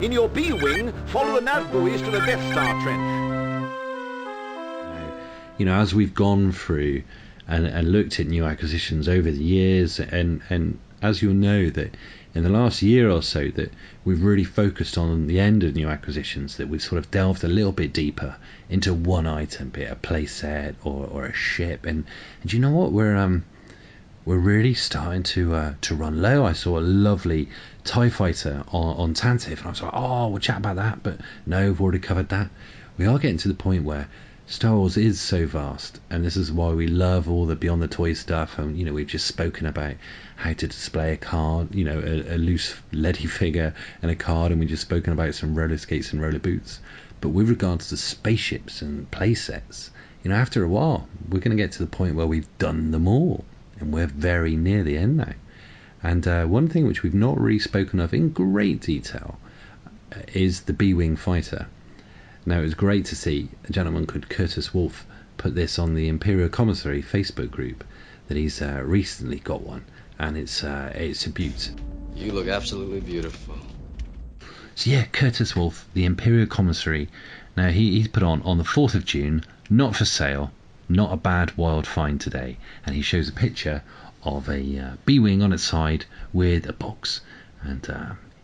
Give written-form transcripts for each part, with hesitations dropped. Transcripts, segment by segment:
In your B-wing, follow the nav buoys to the Death Star trench. You know, as we've gone through and looked at new acquisitions over the years, and as you'll know that in the last year or so that we've really focused on the end of new acquisitions, that we've sort of delved a little bit deeper into one item, be it a playset or a ship, and do you know what, we're really starting to run low. I saw a lovely TIE fighter on Tantive, and I was like, oh, we'll chat about that, but no, we've already covered that. We are getting to the point where Star Wars is so vast, and this is why we love all the Beyond the Toy stuff. And you know, we've just spoken about how to display a card, you know, a loose leady figure and a card, and we've just spoken about some roller skates and roller boots. But with regards to spaceships and play sets, you know, after a while we're going to get to the point where we've done them all, and we're very near the end now. And one thing which we've not really spoken of in great detail is the B-wing fighter. Now, it was great to see a gentleman called Curtis Wolf put this on the Imperial Commissary Facebook group, that he's recently got one, and it's a beaut. You look absolutely beautiful. So yeah, Curtis Wolf, the Imperial Commissary. Now, he's put on the 4th of June, not for sale, not a bad wild find today, and he shows a picture of a B-wing on its side with a box, and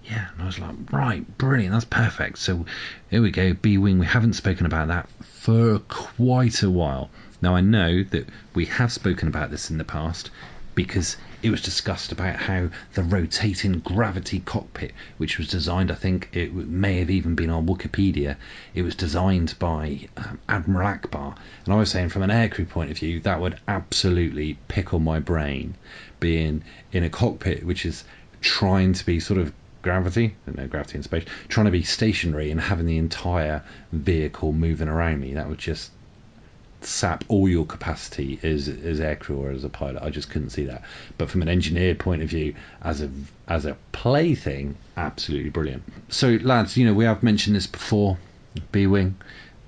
yeah, and I was like, right, brilliant, that's perfect. So here we go, B-wing. We haven't spoken about that for quite a while. Now, I know that we have spoken about this in the past because it was discussed about how the rotating gravity cockpit, which was designed, I think it may have even been on Wikipedia, it was designed by Admiral Akbar. And I was saying, from an aircrew point of view, that would absolutely pickle my brain, being in a cockpit which is trying to be sort of gravity in space, trying to be stationary and having the entire vehicle moving around me. That would just sap all your capacity as aircrew or as a pilot. I just couldn't see that. But from an engineered point of view, as a plaything, absolutely brilliant. So lads, you know, we have mentioned this before, B-wing.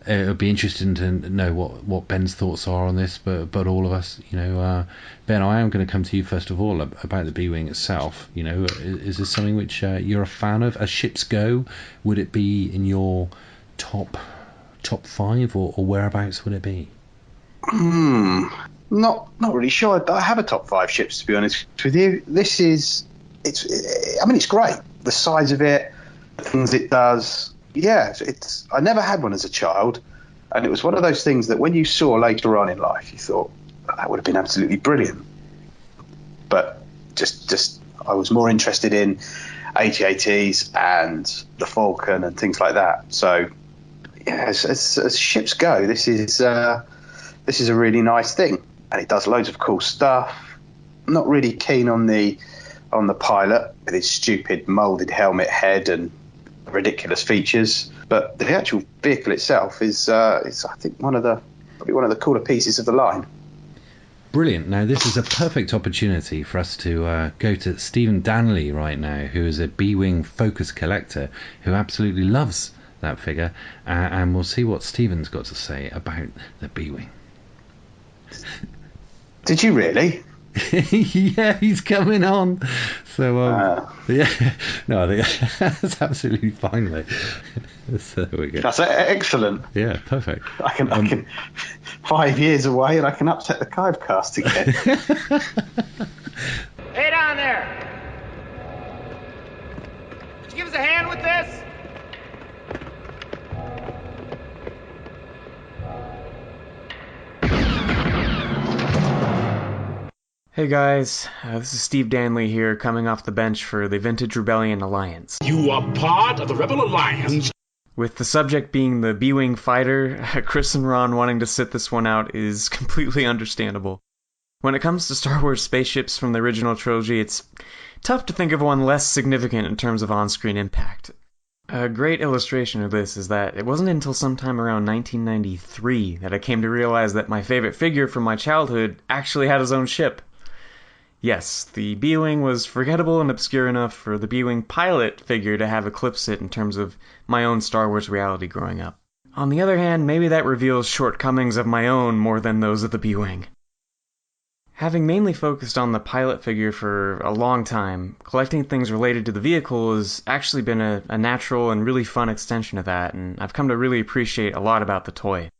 It would be interesting to know what Ben's thoughts are on this, but all of us, you know, Ben, I am going to come to you first of all about the B-wing itself. You know, is this something which you're a fan of? As ships go, would it be in your top 5, or whereabouts would it be? Not really sure. I have a top 5 ships, to be honest with you. It's great. The size of it, the things it does. Yeah, I never had one as a child, and it was one of those things that when you saw later on in life, you thought, that would have been absolutely brilliant. But just I was more interested in AT-ATs and the Falcon and things like that. So yeah, as ships go, this is a really nice thing, and it does loads of cool stuff. I'm not really keen on the pilot with his stupid moulded helmet head and ridiculous features, but the actual vehicle itself is I think probably one of the cooler pieces of the line. Brilliant. Now, this is a perfect opportunity for us to go to Steve Danley right now, who is a B-wing Focus collector who absolutely loves that figure, and we'll see what Stephen's got to say about the B-wing. Did you really? Yeah, he's coming on. So yeah, no, I think that's absolutely fine, mate. So there we go. That's excellent. Yeah, perfect. I can 5 years away, and I can upset the Chive Cast again. Hey down there! Could you give us a hand with this? Hey guys, this is Steve Danley here, coming off the bench for the Vintage Rebellion Alliance. You are part of the Rebel Alliance. With the subject being the B-Wing fighter, Chris and Ron wanting to sit this one out is completely understandable. When it comes to Star Wars spaceships from the original trilogy, it's tough to think of one less significant in terms of on-screen impact. A great illustration of this is that it wasn't until sometime around 1993 that I came to realize that my favorite figure from my childhood actually had his own ship. Yes, the B-Wing was forgettable and obscure enough for the B-Wing pilot figure to have eclipsed it in terms of my own Star Wars reality growing up. On the other hand, maybe that reveals shortcomings of my own more than those of the B-Wing. Having mainly focused on the pilot figure for a long time, collecting things related to the vehicle has actually been a natural and really fun extension of that, and I've come to really appreciate a lot about the toy.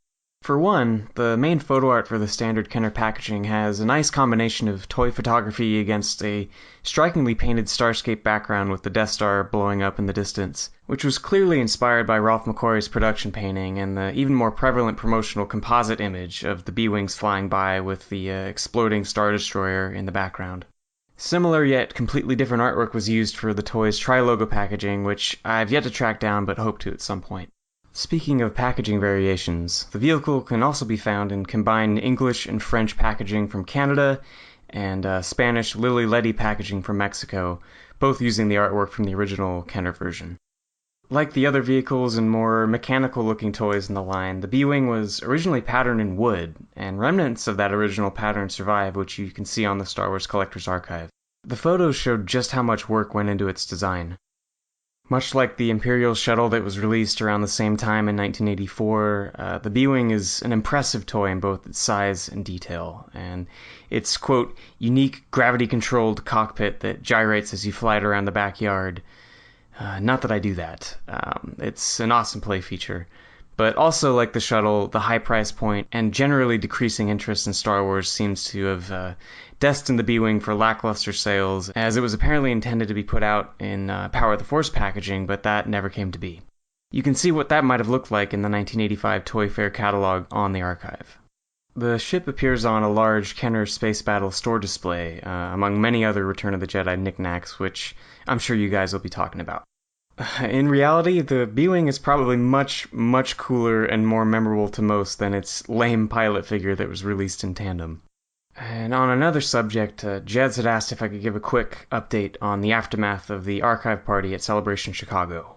For one, the main photo art for the standard Kenner packaging has a nice combination of toy photography against a strikingly painted Starscape background with the Death Star blowing up in the distance, which was clearly inspired by Ralph McQuarrie's production painting and the even more prevalent promotional composite image of the B-Wings flying by with the exploding Star Destroyer in the background. Similar yet completely different artwork was used for the toy's tri-logo packaging, which I've yet to track down but hope to at some point. Speaking of packaging variations, the vehicle can also be found in combined English and French packaging from Canada and Spanish Lily Ledy packaging from Mexico, both using the artwork from the original Kenner version. Like the other vehicles and more mechanical-looking toys in the line, the B-Wing was originally patterned in wood, and remnants of that original pattern survive, which you can see on the Star Wars Collector's Archive. The photos showed just how much work went into its design. Much like the Imperial shuttle that was released around the same time in 1984, the B-Wing is an impressive toy in both its size and detail, and its, quote, unique gravity-controlled cockpit that gyrates as you fly it around the backyard. Not that I do that. It's an awesome play feature. But also, like the shuttle, the high price point and generally decreasing interest in Star Wars seems to have destined the B-Wing for lackluster sales, as it was apparently intended to be put out in Power of the Force packaging, but that never came to be. You can see what that might have looked like in the 1985 Toy Fair catalog on the archive. The ship appears on a large Kenner Space Battle store display, among many other Return of the Jedi knickknacks, which I'm sure you guys will be talking about. In reality, the B-Wing is probably much, much cooler and more memorable to most than its lame pilot figure that was released in tandem. And on another subject, Jeds had asked if I could give a quick update on the aftermath of the archive party at Celebration Chicago.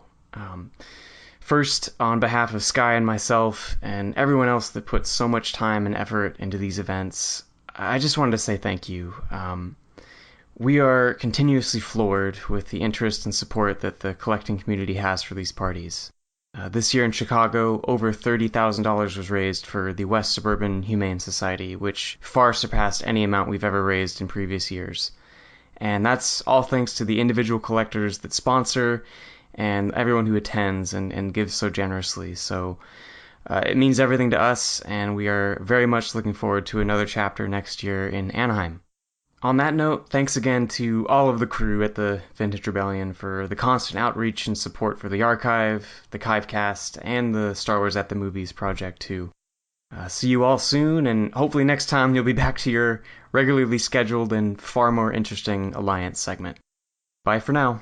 First, on behalf of Sky and myself, and everyone else that puts so much time and effort into these events, I just wanted to say thank you. We are continuously floored with the interest and support that the collecting community has for these parties. This year in Chicago, over $30,000 was raised for the West Suburban Humane Society, which far surpassed any amount we've ever raised in previous years. And that's all thanks to the individual collectors that sponsor and everyone who attends and gives so generously. So it means everything to us, and we are very much looking forward to another chapter next year in Anaheim. On that note, thanks again to all of the crew at the Vintage Rebellion for the constant outreach and support for the archive, the Chive Cast, and the Star Wars at the Movies project too. See you all soon, and hopefully next time you'll be back to your regularly scheduled and far more interesting Alliance segment. Bye for now.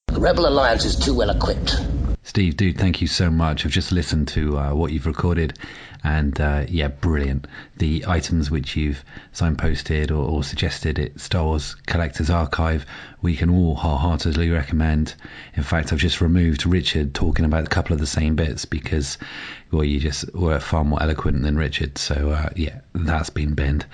The Rebel Alliance is too well equipped. Steve, dude, thank you so much. I've just listened to what you've recorded, and yeah, brilliant. The items which you've signposted or suggested at Star Wars Collector's Archive, we can all wholeheartedly recommend. In fact, I've just removed Richard talking about a couple of the same bits because, well, you just were far more eloquent than Richard. So yeah, that's been binned.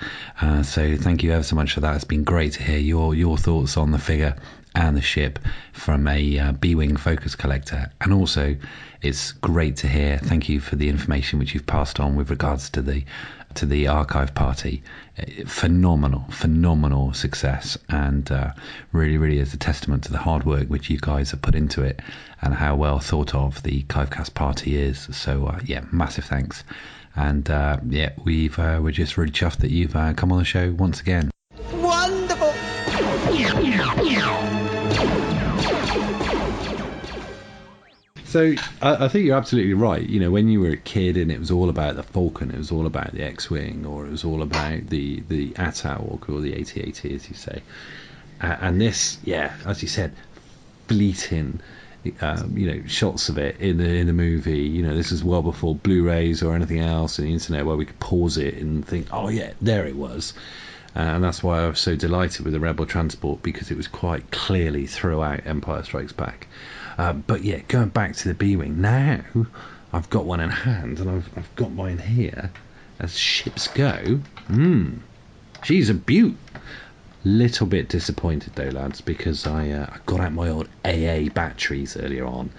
So thank you ever so much for that. It's been great to hear your thoughts on the figure and the ship from a B-Wing focus collector. And also, it's great to hear, thank you for the information which you've passed on with regards to the archive party. Phenomenal success, and really is a testament to the hard work which you guys have put into it and how well thought of the Chivecast party is. So yeah, massive thanks. And yeah, we're just really chuffed that you've come on the show once again. Wonderful! So I think you're absolutely right. You know, when you were a kid and it was all about the Falcon, it was all about the X-Wing, or it was all about the AT-AT or the AT-AT, as you say. And this, yeah, as you said, fleeting, shots of it in the movie. You know, this is well before Blu-rays or anything else on the internet where we could pause it and think, oh yeah, there it was. And that's why I was so delighted with the Rebel transport, because it was quite clearly throughout Empire Strikes Back. But yeah, going back to the B-Wing, now I've got one in hand, and I've got mine here. As ships go, she's a beaut. Little bit disappointed though, lads, because I got out my old AA batteries earlier on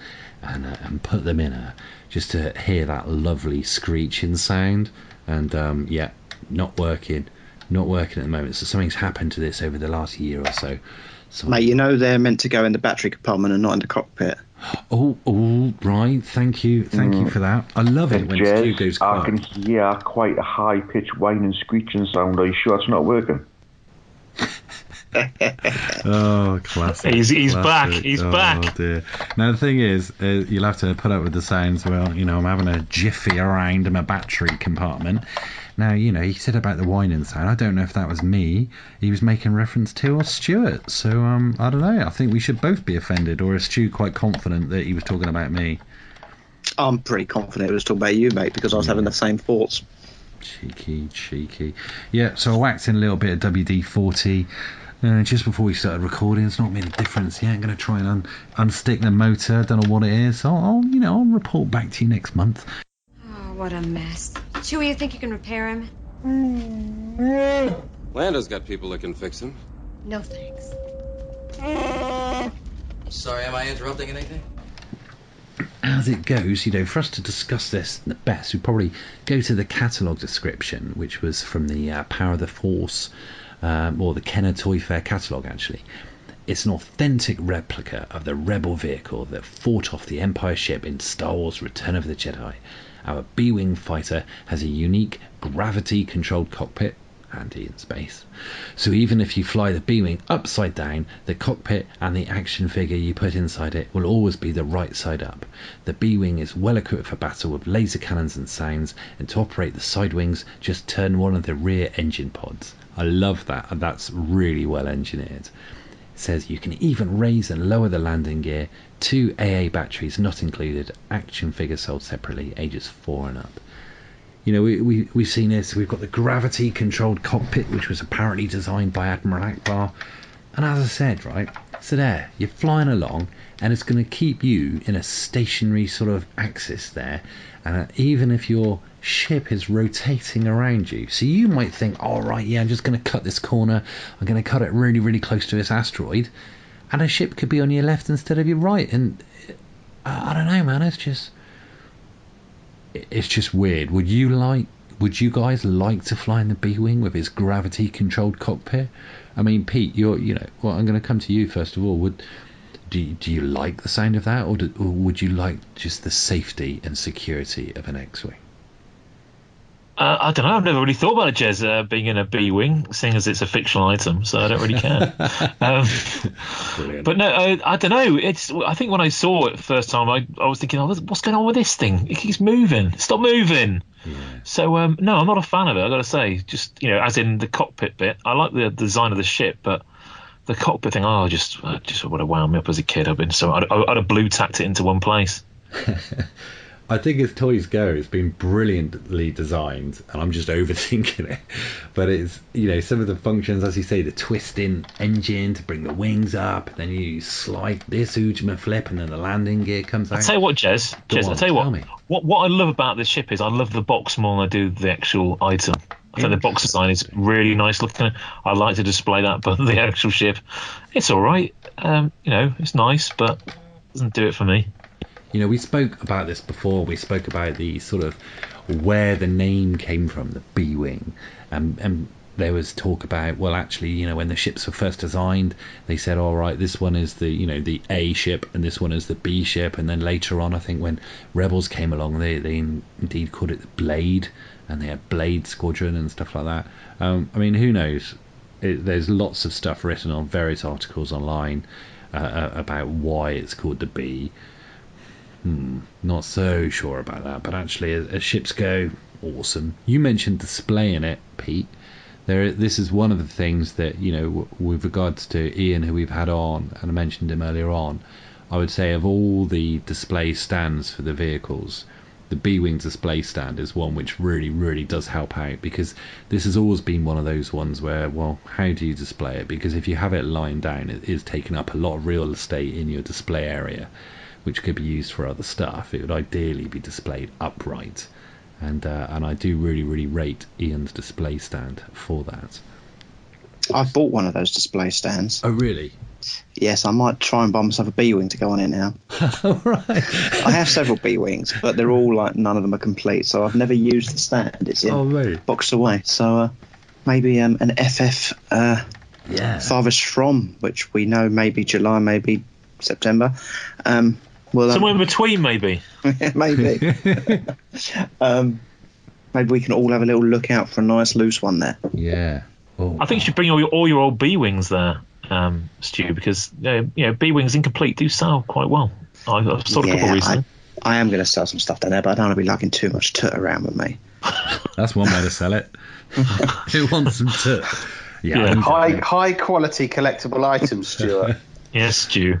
and put them in her just to hear that lovely screeching sound, and yeah, not working. not working at the moment. So something's happened to this over the last year or so. Mate, you know they're meant to go in the battery compartment and not in the cockpit. Oh, right. Thank you for that. I love it when Stu goes quiet. I can hear quite a high-pitched whining, screeching sound. Are you sure it's not working? Oh, classic. He's classic. back. He's back. Oh, dear. Now, the thing is, you'll have to put up with the sounds. Well, I'm having a jiffy around in my battery compartment. Now, he said about the whining sound. I don't know if that was me he was making reference to or Stuart. So, I don't know. I think we should both be offended. Or is Stu quite confident that he was talking about me? I'm pretty confident it was talking about you, mate, because I was having the same thoughts. Cheeky. Yeah, so I whacked in a little bit of WD-40 just before we started recording. It's not made a difference yet. I'm going to try and unstick the motor. Don't know what it is. I'll report back to you next month. Oh, what a mess. Chewie, you think you can repair him? Lando's got people that can fix him. No thanks. Sorry, am I interrupting anything? As it goes, for us to discuss this the best, we'd probably go to the catalogue description, which was from the Power of the Force, or the Kenner Toy Fair catalogue, actually. It's an authentic replica of the Rebel vehicle that fought off the Empire ship in Star Wars Return of the Jedi. Our B-Wing fighter has a unique gravity-controlled cockpit, handy in space. So even if you fly the B-Wing upside down, the cockpit and the action figure you put inside it will always be the right side up. The B-Wing is well equipped for battle with laser cannons and sounds, and to operate the side wings, just turn one of the rear engine pods. I love that, and that's really well engineered. It says you can even raise and lower the landing gear, 2 AA batteries not included, action figure sold separately, ages 4 and up. We've seen this. We've got the gravity-controlled cockpit, which was apparently designed by Admiral Akbar. And as I said, right, so there, you're flying along, and it's going to keep you in a stationary sort of axis there. And even if your ship is rotating around you. So you might think, all right, yeah, I'm just going to cut this corner. I'm going to cut it really, really close to this asteroid. And a ship could be on your left instead of your right. And I don't know, man, it's just weird. Would you guys like to fly in the B-Wing with its gravity-controlled cockpit? I mean, Pete, well, I'm going to come to you first of all. Do you like the sound of that, or would you like just the safety and security of an X-Wing? I don't know. I've never really thought about it, Jez, being in a B-Wing, seeing as it's a fictional item, so I don't really care. But no, I don't know. I think when I saw it the first time, I was thinking, what's going on with this thing? It keeps moving. Stop moving. Yeah. So, no, I'm not a fan of it, I've got to say. Just, as in the cockpit bit. I like the design of the ship, but the cockpit thing, just would have wound me up as a kid. I'd have blue tacked it into one place. I think as toys go, it's been brilliantly designed, and I'm just overthinking it. But it's, some of the functions, as you say, the twisting engine to bring the wings up, then you slide this Ujima flip, and then the landing gear comes out. I'll tell you what, Jez, I'll tell you what I love about this ship is I love the box more than I do the actual item. I think the box design is really nice looking. I like to display that, but the actual ship, it's all right. It's nice, but it doesn't do it for me. We spoke about this before. We spoke about the sort of where the name came from, the B-Wing. And there was talk about, well, actually, when the ships were first designed, they said, all right, this one is the A ship and this one is the B ship. And then later on, I think when Rebels came along, they indeed called it the Blade, and they had Blade Squadron and stuff like that. I mean, who knows? There's lots of stuff written on various articles online about why it's called the B. Not so sure about that, but actually, as ships go, awesome. You mentioned displaying it, Pete. This is one of the things that, with regards to Ian, who we've had on, and I mentioned him earlier on, I would say of all the display stands for the vehicles, the B-Wing display stand is one which really, really does help out, because this has always been one of those ones where, well, how do you display it? Because if you have it lying down, it is taking up a lot of real estate in your display area, which could be used for other stuff. It would ideally be displayed upright, and I do really, really rate Ian's display stand for that. I bought one of those display stands. Oh, really? Yes, I might try and buy myself a B-Wing to go on it now. Right. I have several B-Wings, but they're all none of them are complete, so I've never used the stand. It's boxed away, so maybe an FF farthest from, which we know maybe July, maybe September. Somewhere in between, maybe. Maybe. Maybe we can all have a little look out for a nice loose one there. Yeah. I think you should bring all your old B-wings there, Stu, because B-wings incomplete do sell quite well. I've sold a couple recently. I am going to sell some stuff down there, but I don't want to be lugging too much toot around with me. That's one way to sell it. Who wants some toot? Yeah. High quality collectible items, Stuart. Yes, Stu.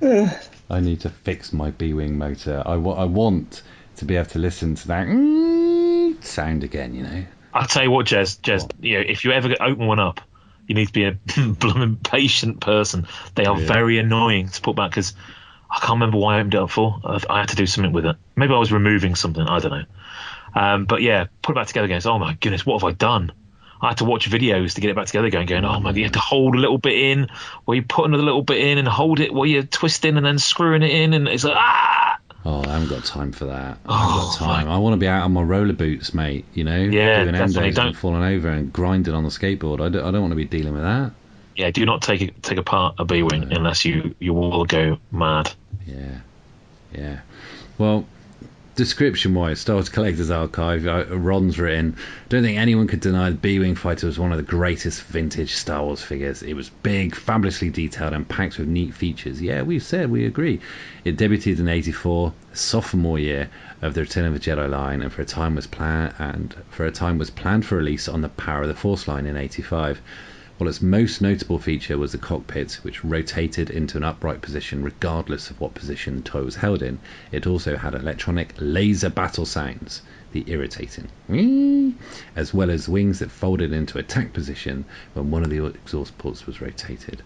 I need to fix my B-wing motor. I want to be able to listen to that sound again, I'll tell you what, Jez, if you ever open one up, you need to be a blooming patient person. They are very annoying to put back, because I can't remember why I opened it up for. I had to do something with it. Maybe I was removing something. I don't know. But yeah, put it back together again. Oh my goodness, what have I done? I had to watch videos to get it back together again, going, oh my God, you have to hold a little bit in, or you put another little bit in and hold it while you're twisting and then screwing it in, and it's like, Oh, I haven't got time for that. I haven't got time. I want to be out on my roller boots, mate, doing endos and falling over and grinding on the skateboard. I don't want to be dealing with that. Yeah, do not take apart a B-wing unless you will go mad. Yeah. Well, description-wise, Star Wars Collector's Archive, Ron's written, don't think anyone could deny the B-Wing fighter was one of the greatest vintage Star Wars figures. It was big, fabulously detailed, and packed with neat features. Yeah, we agree. It debuted in '84, sophomore year of the Return of the Jedi line, and for a time was planned for release on the Power of the Force line in '85. Well, its most notable feature was the cockpit, which rotated into an upright position regardless of what position the toy was held in. It also had electronic laser battle sounds, the irritating, as well as wings that folded into attack position when one of the exhaust ports was rotated.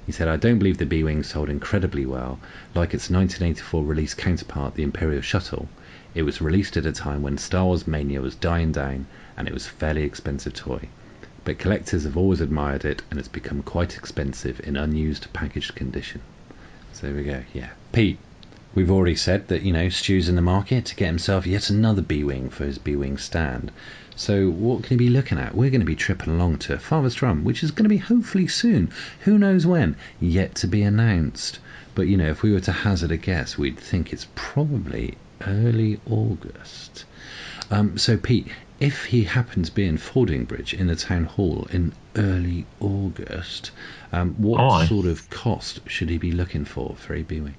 He said, I don't believe the B-Wing sold incredibly well. Like its 1984 release counterpart, the Imperial Shuttle, it was released at a time when Star Wars mania was dying down, and it was a fairly expensive toy. But collectors have always admired it, and it's become quite expensive in unused packaged condition. So there we go. Yeah, Pete, we've already said that Stu's in the market to get himself yet another B-Wing for his B-Wing stand. So what can he be looking at? We're going to be tripping along to Farthest Rum, which is going to be hopefully soon. Who knows when? Yet to be announced. But if we were to hazard a guess, we'd think it's probably early August. So Pete, if he happens to be in Fordingbridge in the town hall in early August, what sort of cost should he be looking for a B-Wing?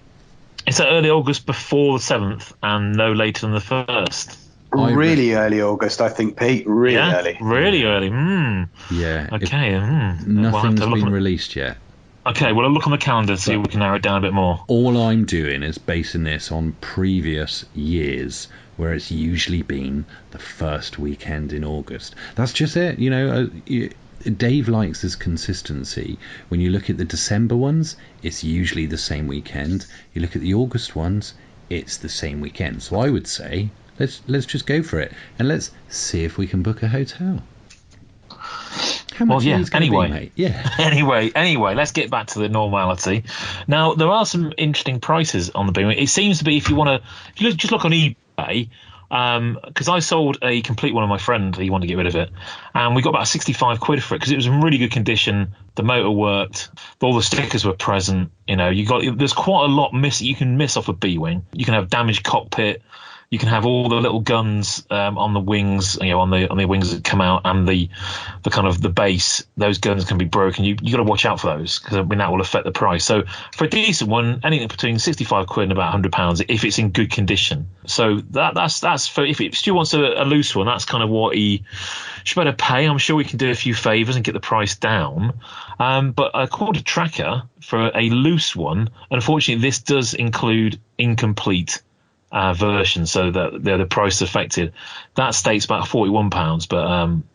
It's early August before the 7th and no later than the 1st. Really early August, I think, Pete. Really early. Really early. Yeah. Okay. Nothing's been released yet. Okay, well, I'll look on the calendar to see if we can narrow it down a bit more. All I'm doing is basing this on previous years, where it's usually been the first weekend in August. That's just it. Dave likes his consistency. When you look at the December ones, it's usually the same weekend. You look at the August ones, it's the same weekend. So I would say, let's just go for it, and let's see if we can book a hotel. Anyway, let's get back to the normality. Now, there are some interesting prices on the B-Wing. It seems to be, if you just look on eBay, because I sold a complete one of my friend, he wanted to get rid of it, and we got about 65 quid for it because it was in really good condition. The motor worked, all the stickers were present. There's quite a lot you can miss off a B-Wing. You can have damaged cockpit. You can have all the little guns on the wings, on the wings that come out, and the kind of the base. Those guns can be broken. You got to watch out for those, because that will affect the price. So for a decent one, anything between 65 quid and about £100 if it's in good condition. So that's for if Stu wants a loose one, that's kind of what he should better pay. I'm sure we can do a few favours and get the price down. But according to Tracker, for a loose one, unfortunately, this does include incomplete version, so that the price affected. That states about £41, but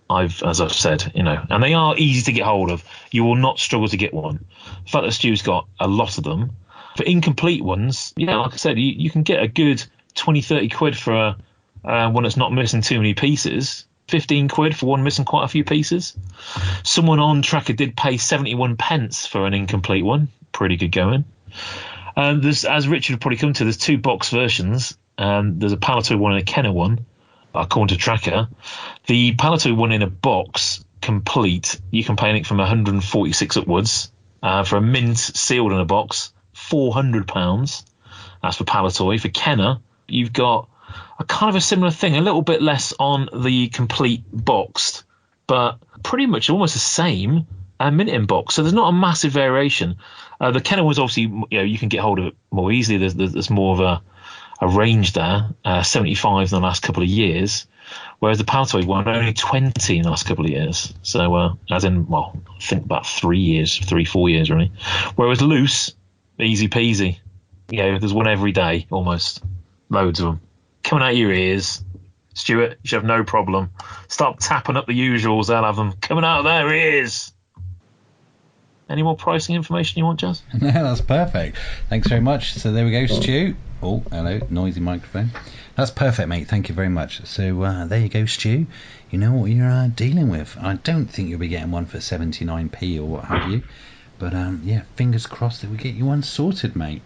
as I've said, and they are easy to get hold of. You will not struggle to get one. The fact that Stu's got a lot of them. For incomplete ones, like I said, you can get a good 20-30 quid for one that's not missing too many pieces. 15 quid for one missing quite a few pieces. Someone on Tracker did pay 71 pence for an incomplete one. Pretty good going. There's, as Richard would probably come to, there's two box versions. There's a Palatoy one and a Kenner one, according to Tracker. The Palatoy one in a box complete, you can pay anything from 146 upwards. For a mint sealed in a box, £400. That's for Palatoy. For Kenner, you've got a kind of a similar thing, a little bit less on the complete boxed, but pretty much almost the same mint in box. So there's not a massive variation. The Kenner was obviously, you can get hold of it more easily. There's more of a range there, 75 in the last couple of years, whereas the Palatoy one only 20 in the last couple of years. So, I think about 4 years really. Whereas loose, easy peasy. There's one every day, almost. Loads of them. Coming out your ears. Stuart, you should have no problem. Stop tapping up the usuals, they'll have them coming out of their ears. Any more pricing information you want, Jazz? No, that's perfect. Thanks very much. So there we go, Stu. Oh, hello, noisy microphone. That's perfect, mate. Thank you very much. So there you go, Stu. You know what you're dealing with. I don't think you'll be getting one for 79p or what have you. But fingers crossed that we get you one sorted, mate.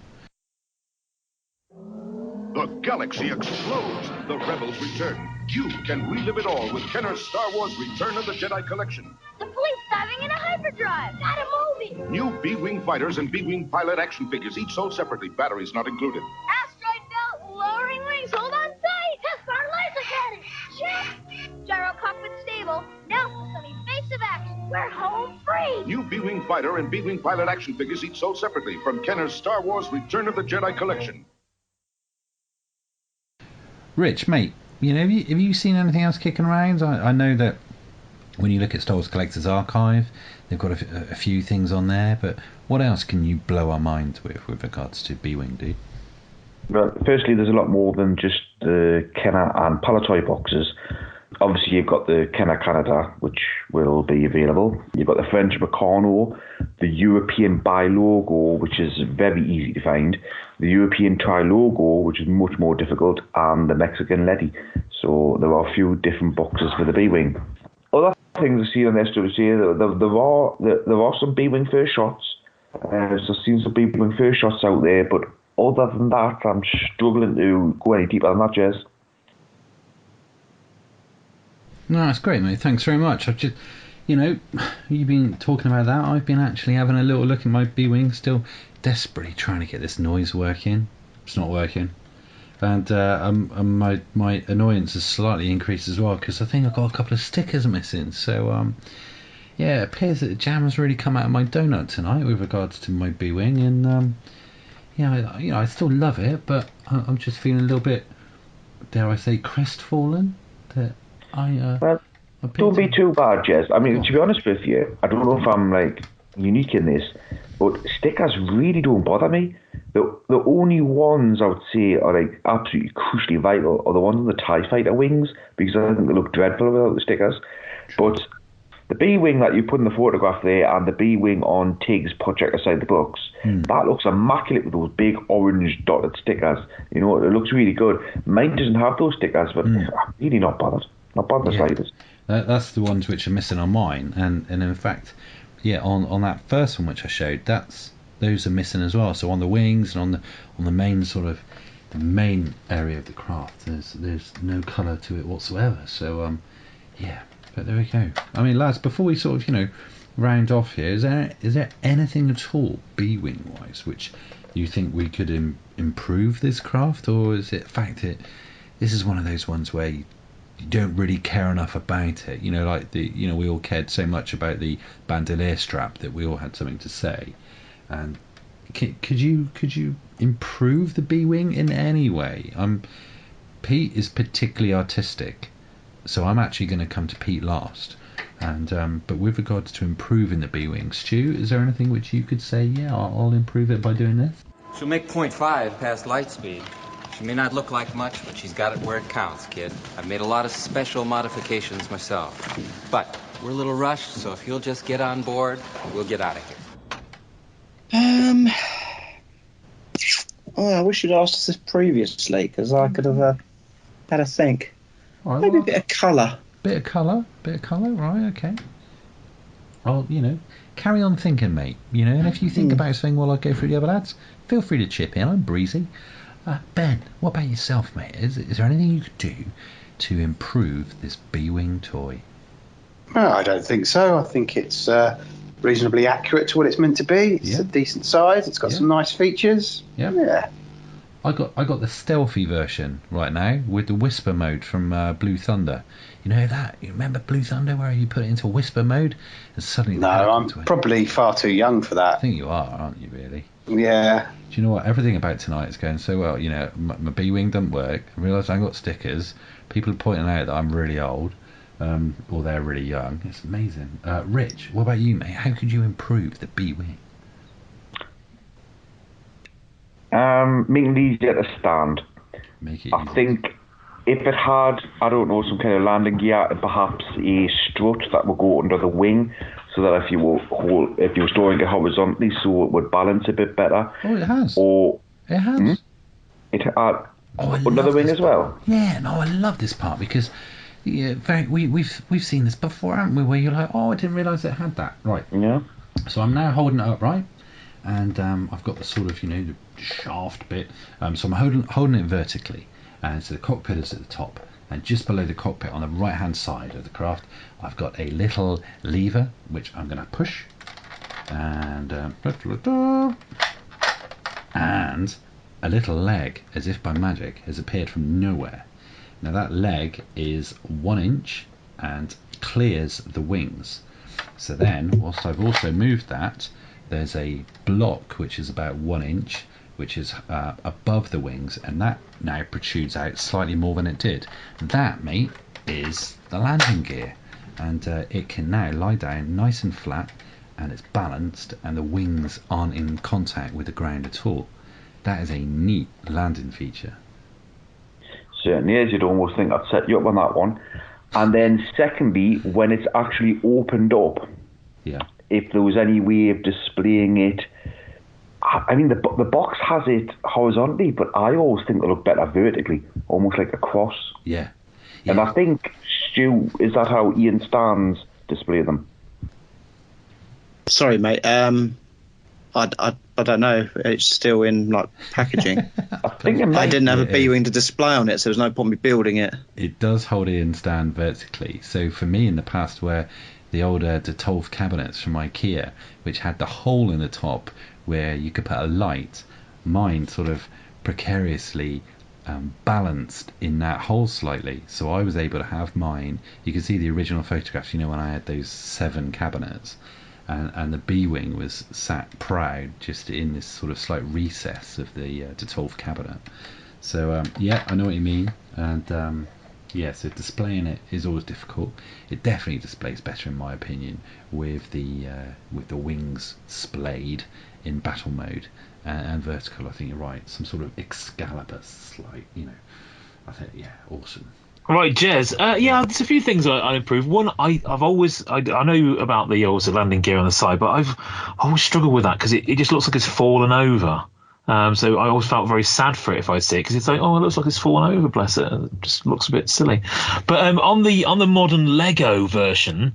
The galaxy explodes. The rebels return. You can relive it all with Kenner's Star Wars Return of the Jedi collection. The fleet's diving in a hyperdrive. Not a movie. New B-Wing fighters and B-Wing pilot action figures, each sold separately. Batteries not included. Asteroid belt, lowering wings, hold on tight. Test our laser cannon. Check. Gyro cockpit stable. Now for some evasive action. We're home free. New B-Wing fighter and B-Wing pilot action figures, each sold separately from Kenner's Star Wars Return of the Jedi collection. Rich, mate, have you seen anything else kicking around? I know that when you look at Star Wars Collector's Archive, they've got a few things on there, but what else can you blow our minds with regards to B-Wing, dude? Well, firstly, there's a lot more than just the Kenner and Palatoy boxes. Obviously, you've got the Kenner Canada, which will be available. You've got the French Meccano, the European Bi-Logo, which is very easy to find, the European Tri-Logo, which is much more difficult, and the Mexican Ledi. So there are a few different boxes for the B-Wing. Other things I see on this, there are some B-Wing first shots. So I've seen some B-Wing first shots out there, but other than that, I'm struggling to go any deeper than that, Jez. No, that's great, mate. Thanks very much. I've just, you've been talking about that. I've been actually having a little look at my B-Wing, still desperately trying to get this noise working. It's not working. And my annoyance has slightly increased as well, because I think I've got a couple of stickers missing. So, it appears that the jam has really come out of my donut tonight with regards to my B-Wing. And, I still love it, but I'm just feeling a little bit, dare I say, crestfallen that don't be too bad, Jez. I mean, to be honest with you, I don't know if I'm unique in this, but stickers really don't bother me. The only ones I would say are absolutely crucially vital are the ones on the TIE Fighter wings, because I think they look dreadful without the stickers. But the B-Wing that you put in the photograph there and the B-Wing on Tig's project aside the books, that looks immaculate with those big orange dotted stickers. It looks really good. Mine doesn't have those stickers, but I'm really not bothered. Not bothered the slightest. That's the ones which are missing on mine, and in fact, on that first one which I showed, those are missing as well. So on the wings and on the main the main area of the craft, there's no colour to it whatsoever. So but there we go. I mean, lads, before we sort of round off here, is there anything at all B-Wing wise which you think we could improve this craft, or is it fact this is one of those ones where you don't really care enough about it, we all cared so much about the bandolier strap that we all had something to say. And could you improve the B-Wing in any way? Pete is particularly artistic, so I'm actually going to come to Pete last. And but with regards to improving the B-Wing, Stu, is there anything which you could say, I'll improve it by doing this? She'll make 0.5 past light speed. She may not look like much, but she's got it where it counts, kid. I've made a lot of special modifications myself. But we're a little rushed, so if you'll just get on board, we'll get out of here. I wish you'd asked us this previously, because I could have had a think. Maybe a bit of colour. Bit of colour, right, okay. Well, carry on thinking, mate. And if you think about something while I go through the other lads, feel free to chip in. I'm breezy. Ben, what about yourself, mate? Is there anything you could do to improve this B-Wing toy? No, I don't think so. I think it's reasonably accurate to what it's meant to be. It's a decent size. It's got some nice features. Yeah. I got the stealthy version right now with the whisper mode from Blue Thunder. You know that? You remember Blue Thunder where you put it into whisper mode and suddenly... No, I'm probably far too young for that. I think you are, aren't you, really? Yeah. Do you know what? Everything about tonight is going so well. You know, my B-Wing doesn't work. I realised I got stickers. People are pointing out that I'm really old. Or they're really young. It's amazing. Rich, what about you, mate? How could you improve the B-Wing? Make it easier to stand. Make it I think if it had, I don't know, some kind of landing gear and perhaps a strut that would go under the wing, so that if you were storing it horizontally, so it would balance a bit better. Oh, it has. It has. It had under the wing as well. Yeah, no, I love this part because we've seen this before, haven't we? Where you're like, oh, I didn't realise it had that. Right. Yeah. So I'm now holding it up, right? And I've got the sort of, the shaft bit. So I'm holding it vertically. And so the cockpit is at the top. And just below the cockpit on the right-hand side of the craft, I've got a little lever, which I'm going to push. And a little leg, as if by magic, has appeared from nowhere. Now that leg is 1 inch and clears the wings. So then, whilst I've also moved that, there's a block which is about 1 inch, which is above the wings, and that now protrudes out slightly more than it did. That, mate, is the landing gear, and it can now lie down nice and flat, and it's balanced, and the wings aren't in contact with the ground at all. That is a neat landing feature. Certainly is. You'd almost think I'd set you up on that one. And then secondly, when it's actually opened up, if there was any way of displaying it, I mean, the box has it horizontally, but I always think they look better vertically, almost like a cross. Yeah. And I think, Stu, is that how Ian Stans display them? Sorry, mate. I don't know. It's still in packaging. I didn't have a B-Wing to display on it, so there's no point in me building it. It does hold Ian Stan vertically. So for me in the past, where the older De Tolf cabinets from IKEA, which had the hole in the top where you could put a light, mine sort of precariously balanced in that hole slightly. So I was able to have mine. You can see the original photographs, when I had those 7 cabinets. And the B-Wing was sat proud just in this sort of slight recess of the De Tolf cabinet. So, I know what you mean. And, so displaying it is always difficult. It definitely displays better, in my opinion, with the wings splayed in battle mode and vertical. I think you're right. Some sort of Excalibur slight, I think, awesome. Right, Jez. There's a few things I'd improve. One, I know about the also landing gear on the side, but I've always struggled with that because it just looks like it's fallen over. So I always felt very sad for it if I see it because it's like, oh, it looks like it's fallen over, bless it. It just looks a bit silly. But on the modern Lego version,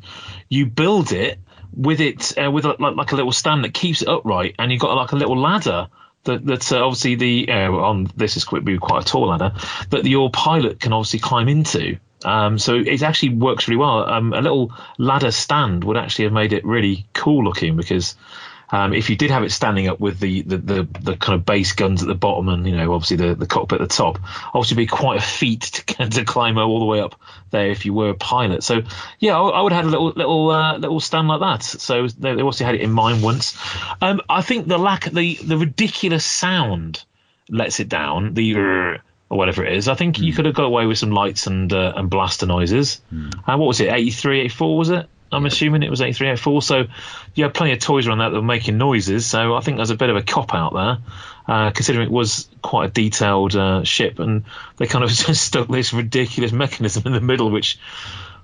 you build it with with like a little stand that keeps it upright, and you've got like a little ladder. That's obviously on this is quite a tall ladder that your pilot can obviously climb into. So it actually works really well. A little ladder stand would actually have made it really cool looking because if you did have it standing up with the kind of base guns at the bottom and obviously the cockpit at the top, obviously it'd be quite a feat to climb all the way up there if you were a pilot. So I would have had a little stand like that. So they also had it in mind once. I think the ridiculous sound lets it down. Or whatever it is. I think you could have got away with some lights and blaster noises. What was it? 83, 84 was it? I'm assuming it was 83, 84. So you had plenty of toys around that were making noises. So I think there's a bit of a cop out there, considering it was quite a detailed ship, and they kind of just stuck this ridiculous mechanism in the middle, which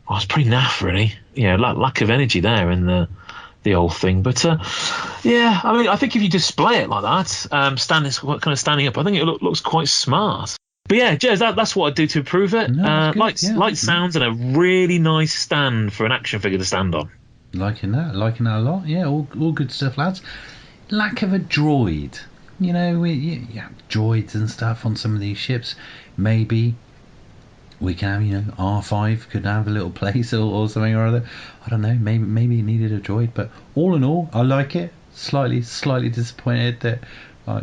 was pretty naff, really. Lack of energy there in the whole thing. But I mean, I think if you display it like that, standing up, I think it looks quite smart. But Jez, that's what I'd do to improve it. Light sounds and a really nice stand for an action figure to stand on. Liking that a lot. Yeah, all good stuff, lads. Lack of a droid. We have droids and stuff on some of these ships. Maybe we can have, R5 could have a little place or something or other. I don't know, maybe it needed a droid, but all in all, I like it. Slightly disappointed that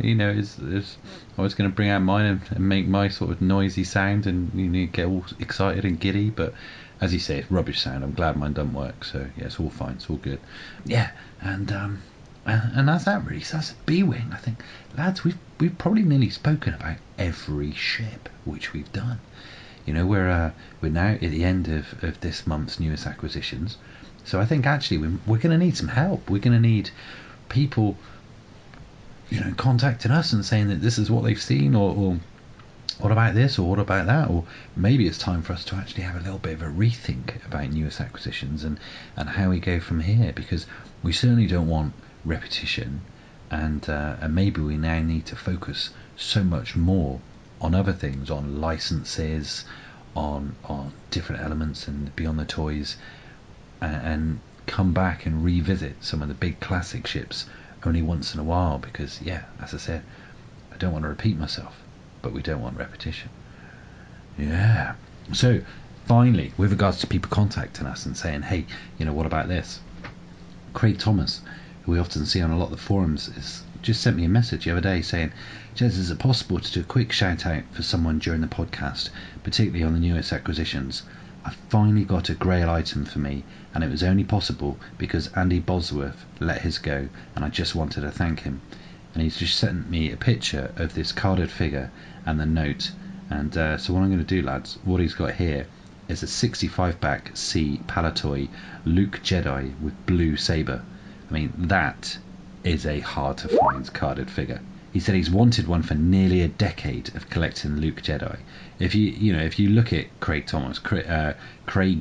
is I was going to bring out mine and make my sort of noisy sound and get all excited and giddy, but as you say, it's rubbish sound. I'm glad mine doesn't work, so yeah, it's all fine, it's all good. Yeah, and that's that really. So that's B-Wing. I think, lads, we've probably nearly spoken about every ship which we've done. We're now at the end of this month's newest acquisitions, so I think actually we're going to need some help. We're going to need people contacting us and saying that this is what they've seen, or what about this, or what about that, or maybe it's time for us to actually have a little bit of a rethink about newest acquisitions and how we go from here, because we certainly don't want repetition, and maybe we now need to focus so much more on other things, on licenses, on different elements and beyond the toys, and come back and revisit some of the big classic ships only once in a while, because as I said, I don't want to repeat myself, but we don't want repetition. So finally, with regards to people contacting us and saying, hey, what about this, Craig Thomas, who we often see on a lot of the forums, just sent me a message the other day saying, Jez, is it possible to do a quick shout out for someone during the podcast, particularly on the newest acquisitions? I finally got a grail item for me, and it was only possible because Andy Bosworth let his go, and I just wanted to thank him. And he's just sent me a picture of this carded figure and the note, and so what I'm going to do, lads, what he's got here is a 65 back C Palatoy Luke Jedi with blue saber. I mean, that is a hard to find carded figure. He said he's wanted one for nearly a decade of collecting Luke Jedi. If you look at Craig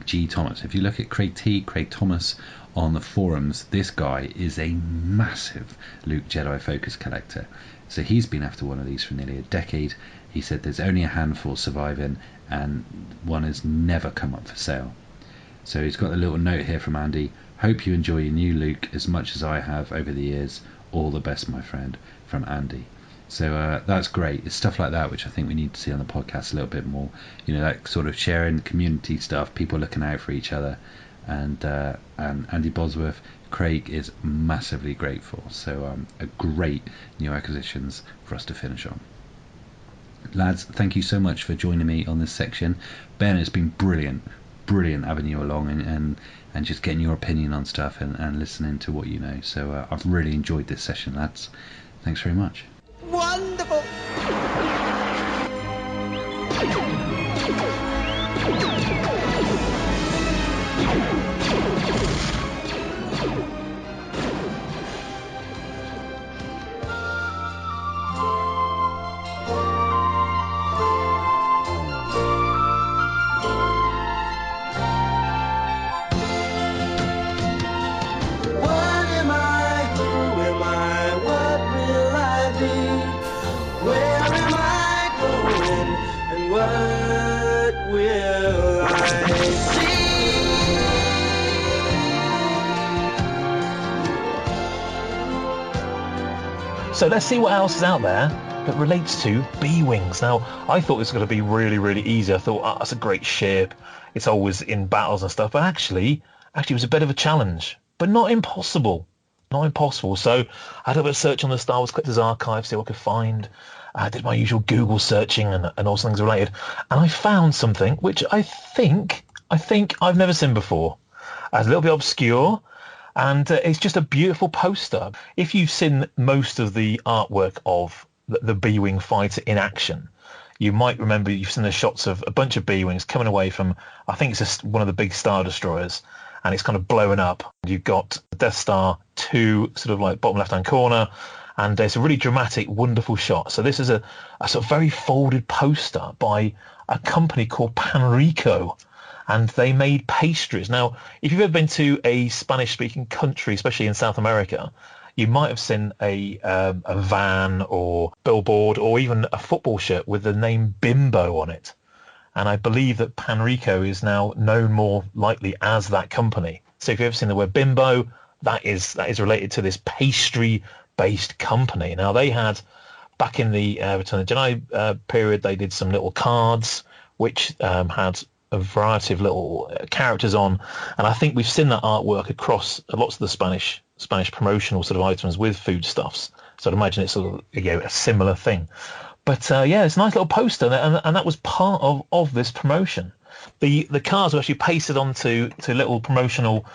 G. Thomas, if you look at Craig Thomas on the forums, this guy is a massive Luke Jedi focus collector. So he's been after one of these for nearly a decade. He said there's only a handful surviving, and one has never come up for sale. So he's got a little note here from Andy. Hope you enjoy your new Luke as much as I have over the years. All the best, my friend, from Andy. So that's great. It's stuff like that which I think we need to see on the podcast a little bit more. That sort of sharing community stuff, people looking out for each other, and Andy Bosworth, Craig is massively grateful. So a great new acquisitions for us to finish on. Lads, thank you so much for joining me on this section. Ben, it's been brilliant having you along and just getting your opinion on stuff and listening to what you know. So I've really enjoyed this session, lads. Thanks very much. Wonderful! So let's see what else is out there that relates to B-Wings. Now, I thought this was going to be really, really easy. I thought, that's a great ship. It's always in battles and stuff. But actually, it was a bit of a challenge, but not impossible. Not impossible. So I had a bit of search on the Star Wars Collectors Archive, see what I could find. I did my usual Google searching and all things related. And I found something which I think I've never seen before. It's a little bit obscure. And it's just a beautiful poster. If you've seen most of the artwork of the B-Wing fighter in action, you might remember you've seen the shots of a bunch of B-Wings coming away from, I think it's just one of the big Star Destroyers, and it's kind of blowing up. You've got the Death Star 2 sort of like bottom left-hand corner, and it's a really dramatic, wonderful shot. So this is a sort of very folded poster by a company called Panrico. And they made pastries. Now, if you've ever been to a Spanish-speaking country, especially in South America, you might have seen a van or billboard or even a football shirt with the name Bimbo on it. And I believe that Panrico is now known more likely as that company. So if you've ever seen the word Bimbo, that is related to this pastry-based company. Now, they had back in the Return of the Jedi period, they did some little cards which had a variety of little characters on, and I think we've seen that artwork across lots of the Spanish promotional sort of items with foodstuffs. So I'd imagine it's sort of, a similar thing. But it's a nice little poster, and that was part of this promotion. The cards were actually pasted onto little promotional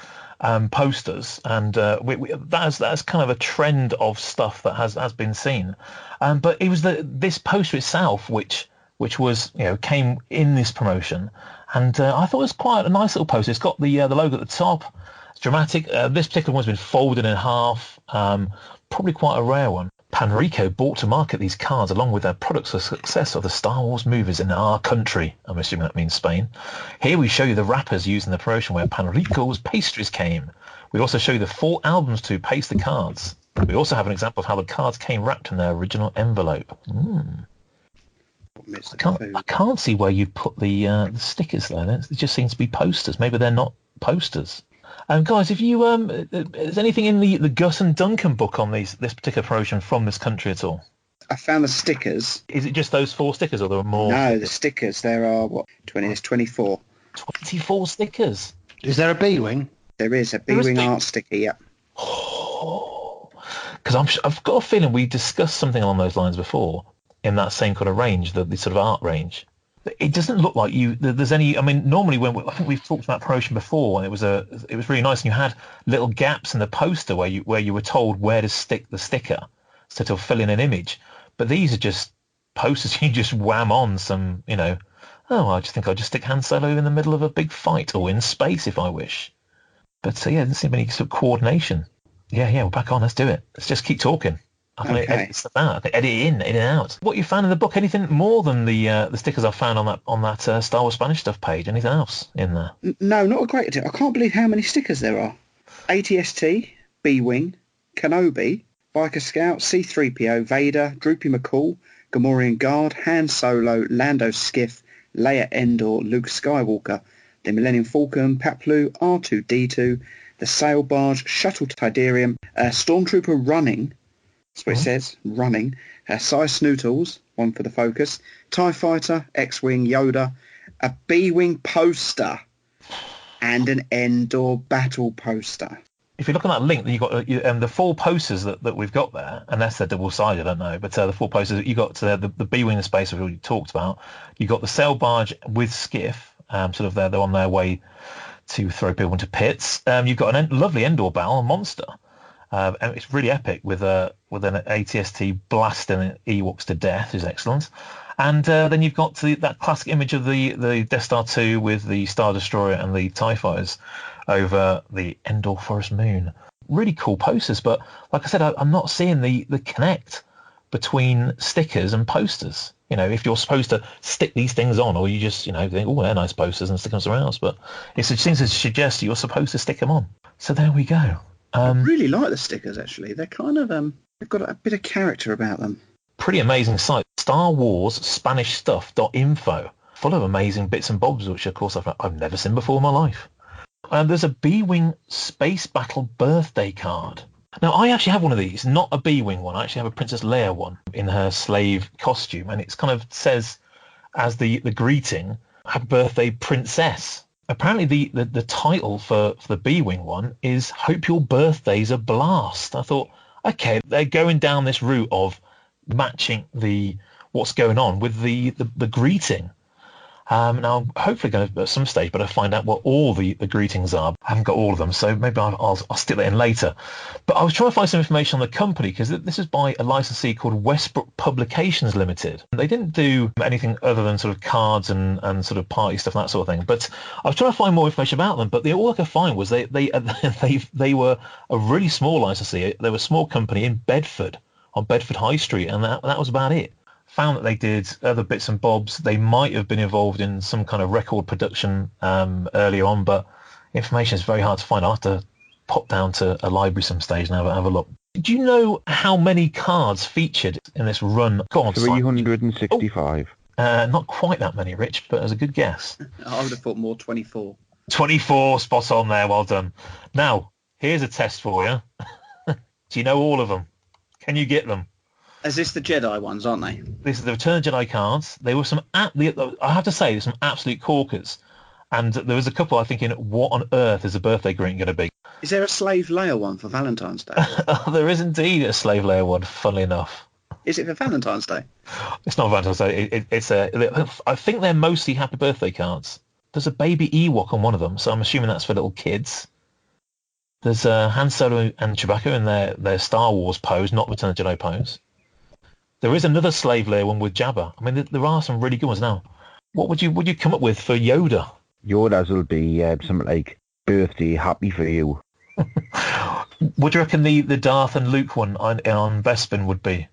posters, and that's kind of a trend of stuff that has been seen. But it was this poster itself which was came in this promotion, and I thought it was quite a nice little poster. It's got the logo at the top. It's dramatic. This particular one's been folded in half. Probably quite a rare one. Panrico brought to market these cards along with their products for success of the Star Wars movies in our country. I'm assuming that means Spain. Here we show you the wrappers used in the promotion where Panrico's pastries came. We also show you the 4 albums to paste the cards. We also have an example of how the cards came wrapped in their original envelope. I can't see where you'd put the stickers there. It just seems to be posters. Maybe they're not posters. Guys, if you is anything in the Gus and Duncan book on this particular promotion from this country at all? I found the stickers. Is it just those 4 stickers, or there are more? No, the stickers. There are 24. 24 stickers. Is there a B-wing? There is a B-wing art sticker. Yeah. Because I've got a feeling we discussed something along those lines before in that same kind of range, the sort of art range. It doesn't look like there's any. I mean, normally I think we've talked about promotion before, and it was really nice, and you had little gaps in the poster where you were told where to stick the sticker to fill in an image. But these are just posters you just wham on some, I just think I'll just stick Han Solo in the middle of a big fight or in space if I wish. But there doesn't seem any sort of coordination. Yeah, we're back on. Let's do it. Let's just keep talking. I can edit stuff out. I can edit in, edit out. What you found in the book? Anything more than the stickers I found on that Star Wars Spanish stuff page? Anything else in there? No, not a great deal. I can't believe how many stickers there are. ATST, B-Wing, Kenobi, Biker Scout, C-3PO, Vader, Droopy McCall, Gamorrean Guard, Han Solo, Lando Skiff, Leia Endor, Luke Skywalker, the Millennium Falcon, Paplu, R2-D2, the Sail Barge, Shuttle Tidarium, Stormtrooper Running. That's what it says, running. Size Snootles, one for the focus. TIE Fighter, X-Wing, Yoda, a B-Wing poster, and an Endor battle poster. If you look at that link, you've got the 4 posters that we've got there, unless they're double-sided, I don't know, but the 4 posters, you got the B-Wing in space we've already talked about. You got the Sail Barge with Skiff, sort of they're on their way to throw people into pits. You've got a lovely Endor battle monster. And it's really epic with an ATST blasting Ewoks to death is excellent. And then you've got that classic image of the Death Star 2 with the Star Destroyer and the TIE Fighters over the Endor Forest Moon. Really cool posters, but like I said, I'm not seeing the connect between stickers and posters. If you're supposed to stick these things on, or you just, think, oh, they're nice posters and stick them somewhere else. But it seems to suggest you're supposed to stick them on. So there we go. I really like the stickers, actually. They're kind of, they've got a bit of character about them. Pretty amazing site. Star Wars Spanish Stuff.info. Full of amazing bits and bobs, which, of course, I've never seen before in my life. There's a B-Wing Space Battle birthday card. Now, I actually have one of these, not a B-Wing one. I actually have a Princess Leia one in her slave costume, and it's kind of says, as the greeting, Happy Birthday, Princess. Apparently the title for the B-Wing one is Hope Your Birthday's a Blast. I thought, okay, they're going down this route of matching what's going on with the greeting. Now, I'm hopefully going to, at some stage, but I find out what all the greetings are. I haven't got all of them, so maybe I'll stick that in later. But I was trying to find some information on the company, because this is by a licensee called Westbrook Publications Limited. They didn't do anything other than sort of cards and sort of party stuff and that sort of thing. But I was trying to find more information about them, but all I could find was they were a really small licensee. They were a small company in Bedford, on Bedford High Street, and that was about it. Found that they did other bits and bobs. They might have been involved in some kind of record production early on, but information is very hard to find. I'll have to pop down to a library some stage and have a look. Do you know how many cards featured in this run? Go on, 365. Not quite that many, Rich, but as a good guess. I would have thought more 24. 24, spot on there, well done. Now, here's a test for you. Do you know all of them? Can you get them? Is this the Jedi ones, aren't they? This is the Return of the Jedi cards. They were I have to say, there's some absolute corkers. And there was a couple I'm thinking, what on earth is a birthday greeting going to be? Is there a Slave Leia one for Valentine's Day? There is indeed a Slave Leia one, funnily enough. Is it for Valentine's Day? It's not Valentine's Day. I think they're mostly happy birthday cards. There's a baby Ewok on one of them, so I'm assuming that's for little kids. There's Han Solo and Chewbacca in their Star Wars pose, not Return of the Jedi pose. There is another Slave Leia one with Jabba. I mean, there are some really good ones now. What would you come up with for Yoda? Yoda's will be something like birthday happy for you. What do you reckon the Darth and Luke one on Bespin would be?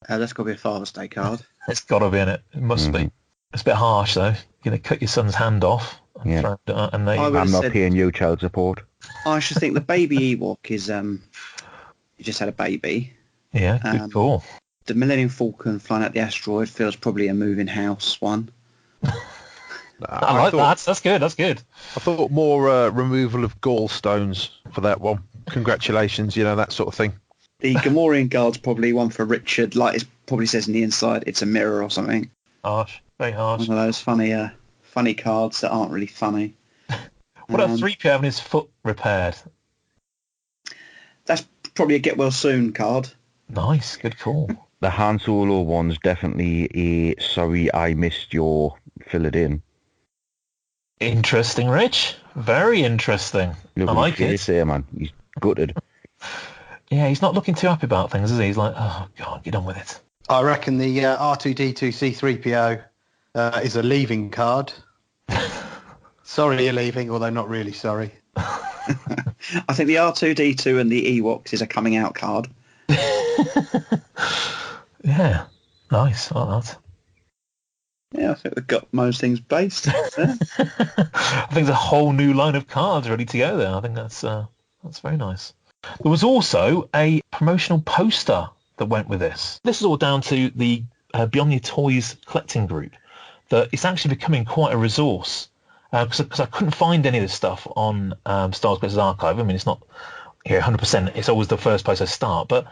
That's got to be a Father's Day card. It's got to be in it. It must be. It's a bit harsh though. You're going to cut your son's hand off. And throw it out, and I'm not paying you child support. I should think the baby Ewok is he just had a baby. Yeah, good call. The Millennium Falcon flying out the asteroid feels probably a moving house one. I like that. That's good. That's good. I thought more removal of gallstones for that one. Congratulations, that sort of thing. The Gamorrean Guard's probably one for Richard. Like it probably says in the inside, it's a mirror or something. Harsh. Very harsh. One of those funny cards that aren't really funny. What about 3PO having his foot repaired? That's probably a get well soon card. Nice. Good call. The Han Solo one's definitely a sorry I missed your fill it in. Interesting, Rich. Very interesting. Look I like it. There, man. He's gutted. Yeah, he's not looking too happy about things, is he? He's like, oh, God, get on with it. I reckon the R2-D2 C-3PO is a leaving card. Sorry you're leaving, although not really sorry. I think the R2-D2 and the Ewoks is a coming out card. Yeah, nice. I like that. Yeah, I think we've got most things based. Yeah. I think there's a whole new line of cards ready to go there. I think that's very nice. There was also a promotional poster that went with this. This is all down to the Beyond Your Toys collecting group. That it's actually becoming quite a resource because I couldn't find any of this stuff on Star Wars Collectors Archive. I mean, it's not 100%. It's always the first place I start, but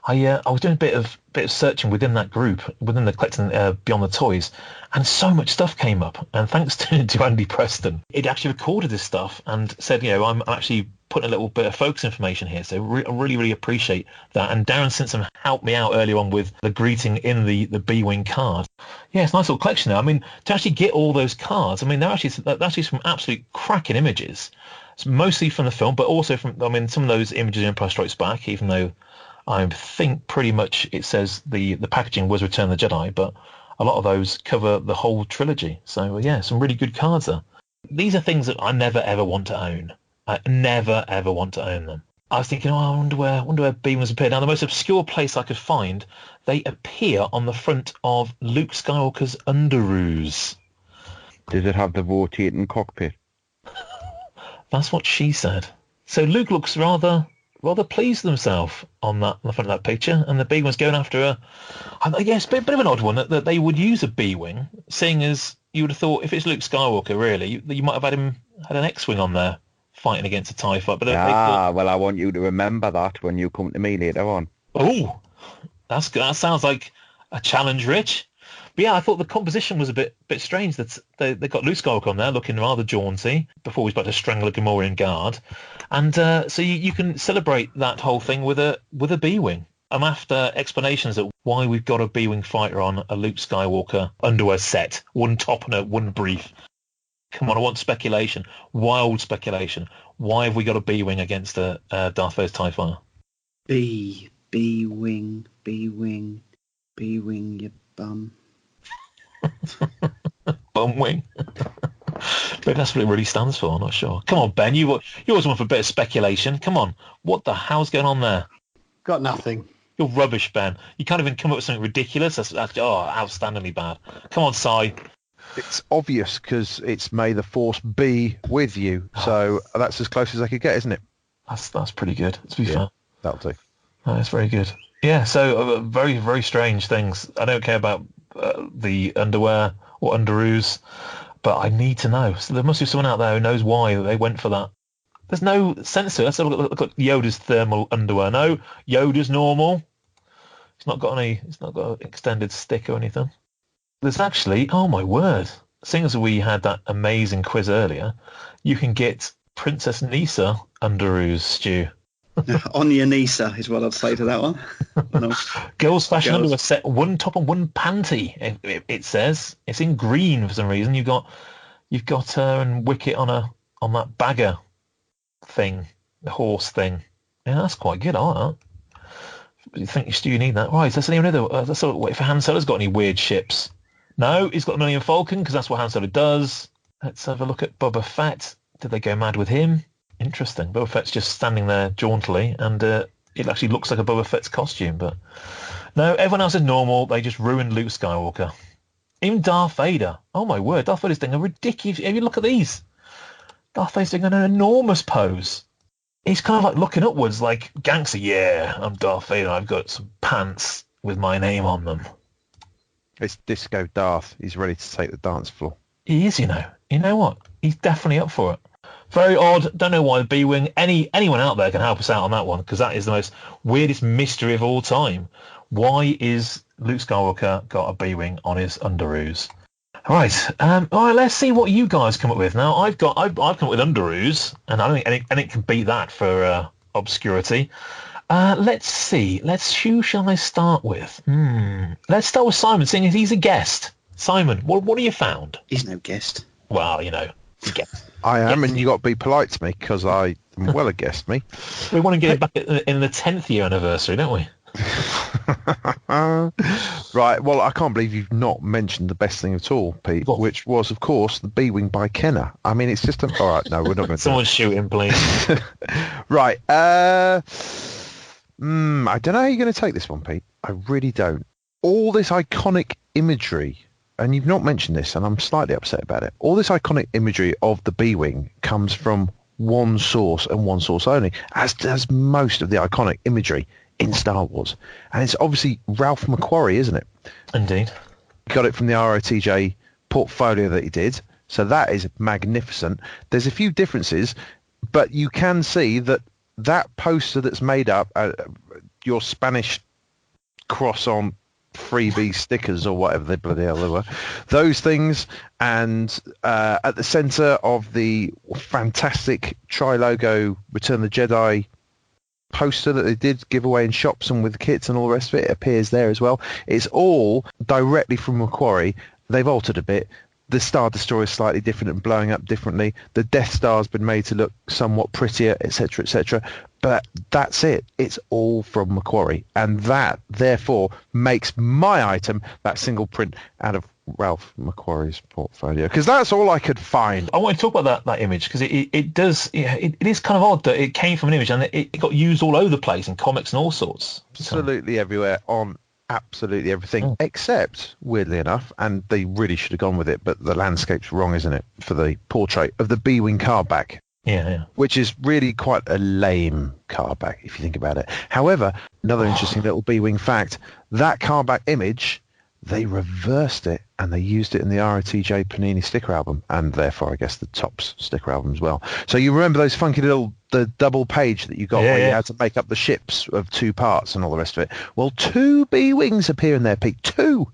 I was doing a bit of searching within that group, within the collecting Beyond the Toys, and so much stuff came up. And thanks to Andy Preston, it actually recorded this stuff and said, I'm actually putting a little bit of focus information here. So I really appreciate that. And Darren Simpson helped me out earlier on with the greeting in the B-Wing card. Yeah, it's a nice little collection there. I mean, to actually get all those cards, I mean, they're actually some absolute cracking images. It's mostly from the film, but also from, some of those images in Empire Strikes Back, even though I think pretty much it says the packaging was Return of the Jedi, but a lot of those cover the whole trilogy. So, yeah, some really good cards there. These are things that I never, ever want to own. I never, ever want to own them. I was thinking, I wonder where Beamers appear. Now, the most obscure place I could find, they appear on the front of Luke Skywalker's underoos. Does it have the rotating cockpit? That's what she said. So Luke looks rather pleased with himself on the front of that picture, and the B-Wing's going after her. I guess a bit of an odd one that they would use a B-Wing, seeing as you would have thought if it's Luke Skywalker, really, you might have had an X-Wing on there fighting against a TIE fighter. But well, I want you to remember that when you come to me later on. Oh, that's good. That sounds like a challenge, Rich. But yeah, I thought the composition was a bit strange. That they got Luke Skywalker on there looking rather jaunty before he's about to strangle a Gamorrean guard, and so you can celebrate that whole thing with a B-Wing. I'm after explanations of why we've got a B-Wing fighter on a Luke Skywalker underwear set, one top and one brief. Come on, I want speculation, wild speculation. Why have we got a B-Wing against a Darth Vader's TIE fighter? B-Wing, you bum. Bum wing. Maybe that's what it really stands for. I'm not sure. Come on, Ben. You always want for a bit of speculation. Come on. What the hell's going on there? Got nothing. You're rubbish, Ben. You can't even come up with something ridiculous. That's actually outstandingly bad. Come on, Si. It's obvious because it's May the Force be with you. So that's as close as I could get, isn't it? That's pretty good. To be fair, that'll do. That's very good. Yeah. So very, very strange things. I don't care about the underwear or underoos, but I need to know. So there must be someone out there who knows why they went for that. There's no sense to it. Let's look at Yoda's thermal underwear. No, Yoda's normal. It's not got an extended stick or anything. There's actually, oh my word, seeing as we had that amazing quiz earlier, you can get Princess Nisa underoos, Stu. On your Nisa is what I'd say to that one. No. Girls fashion underwear set, one top and one panty. It says it's in green for some reason. You've got her and Wicket on that bagger thing, the horse thing. Yeah, that's quite good. I like that. You think Stu, you need that? Right, does anyone know? Let's wait if Han Solo's got any weird ships. No, he's got the Millennium Falcon because that's what Han Solo does. Let's have a look at Boba Fett. Did they go mad with him? Interesting. Boba Fett's just standing there jauntily, and it actually looks like a Boba Fett's costume. But no, everyone else is normal. They just ruined Luke Skywalker. Even Darth Vader. Oh my word, Darth Vader's doing a ridiculous... Have you look at these? Darth Vader's doing an enormous pose. He's kind of like looking upwards like, gangster, yeah, I'm Darth Vader. I've got some pants with my name on them. It's Disco Darth. He's ready to take the dance floor. He is, you know. You know what? He's definitely up for it. Very odd. Don't know why the B-Wing. Anyone out there can help us out on that one, because that is the most weirdest mystery of all time. Why is Luke Skywalker got a B-Wing on his underoos? Right. All right. Let's see what you guys come up with. Now, I've come up with underoos, and I don't think any can beat that for obscurity. Let's see. Who shall I start with? Let's start with Simon, seeing as he's a guest. Simon, what have you found? He's no guest. Well, you know, he's a guest. I am, and you got to be polite to me because I am well a guest, me. We want to get it back in the 10th year anniversary, don't we? Right, well, I can't believe you've not mentioned the best thing at all, Pete, which was, of course, the B-Wing by Kenner. I mean, it's just... All right, no, we're not going to... Someone shoot him, please. Right, I don't know how you're going to take this one, Pete. I really don't. All this iconic imagery, and you've not mentioned this, and I'm slightly upset about it, all this iconic imagery of the B-Wing comes from one source and one source only, as does most of the iconic imagery in Star Wars. And it's obviously Ralph McQuarrie, isn't it? Indeed. Got it from the ROTJ portfolio that he did, so that is magnificent. There's a few differences, but you can see that poster that's made up, your Spanish cross on freebie stickers or whatever the bloody hell they were, those things, and at the centre of the fantastic tri-logo Return of the Jedi poster that they did give away in shops and with the kits and all the rest of it, appears there as well. It's all directly from Macquarie. They've altered a bit. The Star Destroyer is slightly different and blowing up differently. The Death Star's been made to look somewhat prettier, etc., etc. But that's it. It's all from Macquarie. And that, therefore, makes my item that single print out of Ralph McQuarrie's portfolio. Because that's all I could find. I want to talk about that image, because it does... It is kind of odd that it came from an image and it got used all over the place in comics and all sorts. Absolutely everywhere on absolutely everything, except, weirdly enough, and they really should have gone with it, but the landscape's wrong, isn't it, for the portrait of the B-Wing cardback. Yeah. Which is really quite a lame cardback, if you think about it. However, another interesting little B-Wing fact, that cardback image, they reversed it and they used it in the ROTJ Panini sticker album, and therefore, I guess, the Topps sticker album as well. So you remember those funky the double page that you got where you had to make up the ships of two parts and all the rest of it? Well, 2 B-Wings appear in there, Pete. Two.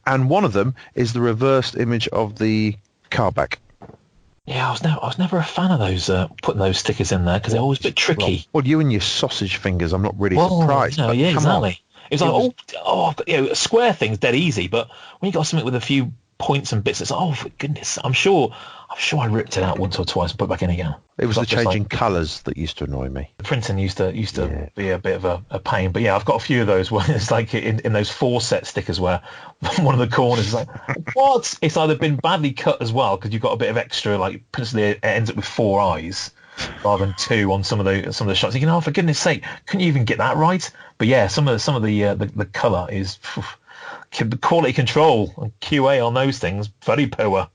And one of them is the reversed image of the cardback. Yeah, I was never a fan of those putting those stickers in there because they're always a bit tricky. Well, you and your sausage fingers, I'm not really surprised. No, yeah, exactly. It's like, a square thing's dead easy, but when you got something with a few points and bits, it's like, oh, for goodness, I'm sure I ripped it out once or twice and put it back in again. It was the changing colours that used to annoy me. The printing used to be a bit of a pain, but yeah, I've got a few of those where it's like in those 4-set stickers where one of the corners is like, what? It's either been badly cut as well because you've got a bit of extra, like, principally it ends up with 4 eyes rather than 2 on some of the shots. You can, oh, for goodness sake, couldn't you even get that right? But yeah, some of the colour is the quality control and QA on those things very poor.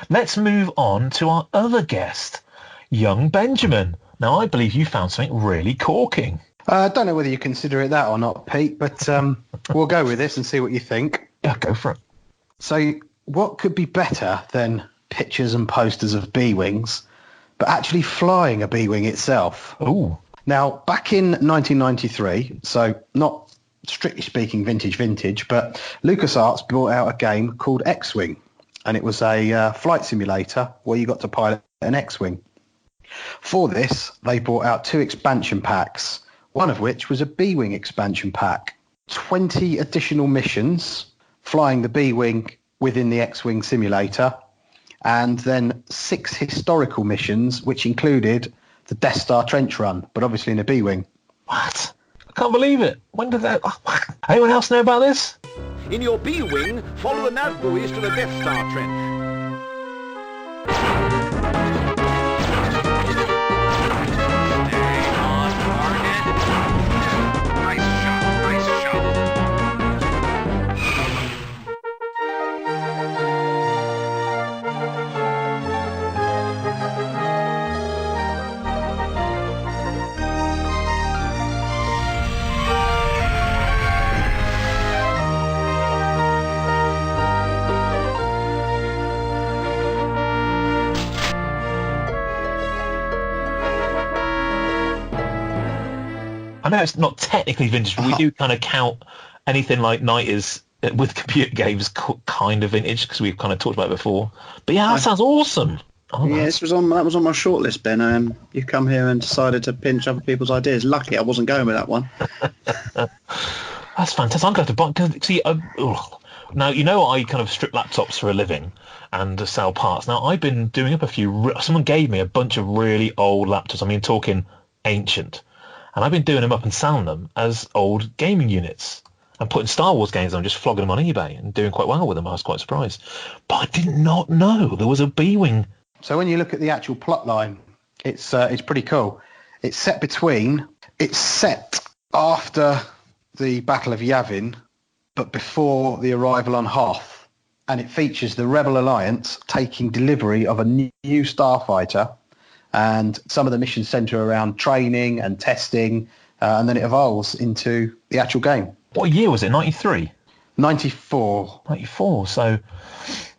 Let's move on to our other guest, young Benjamin. Now, I believe you found something really corking. I don't know whether you consider it that or not, Pete, but we'll go with this and see what you think. Yeah, go for it. So what could be better than pictures and posters of B-Wings, but actually flying a B-Wing itself? Ooh. Now, back in 1993, so not strictly speaking, vintage, but LucasArts brought out a game called X-Wing, and it was a flight simulator where you got to pilot an X-Wing. For this, they brought out 2 expansion packs, one of which was a B-Wing expansion pack. 20 additional missions, flying the B-Wing within the X-Wing simulator, and then 6 historical missions, which included the Death Star trench run, but obviously in a B-Wing. What? I can't believe it. When did that... Anyone else know about this? In your B-Wing, follow the nav buoys to the Death Star trench. I know it's not technically vintage, but we do kind of count anything like 90s with computer games kind of vintage, because we've kind of talked about it before. But yeah, that sounds awesome. Oh, yeah, that was on my shortlist, Ben. You come here and decided to pinch other people's ideas. Lucky I wasn't going with that one. That's fantastic. I'm going to have to buy... See, now, you know I kind of strip laptops for a living and sell parts. Now, I've been doing up a few... Someone gave me a bunch of really old laptops. I mean, talking ancient. And I've been doing them up and selling them as old gaming units. And putting Star Wars games on, just flogging them on eBay and doing quite well with them. I was quite surprised. But I did not know there was a B-Wing. So when you look at the actual plot line, it's pretty cool. It's set after the Battle of Yavin, but before the arrival on Hoth. And it features the Rebel Alliance taking delivery of a new starfighter. And some of the missions centre around training and testing, and then it evolves into the actual game. What year was it? 93? 94. 94. So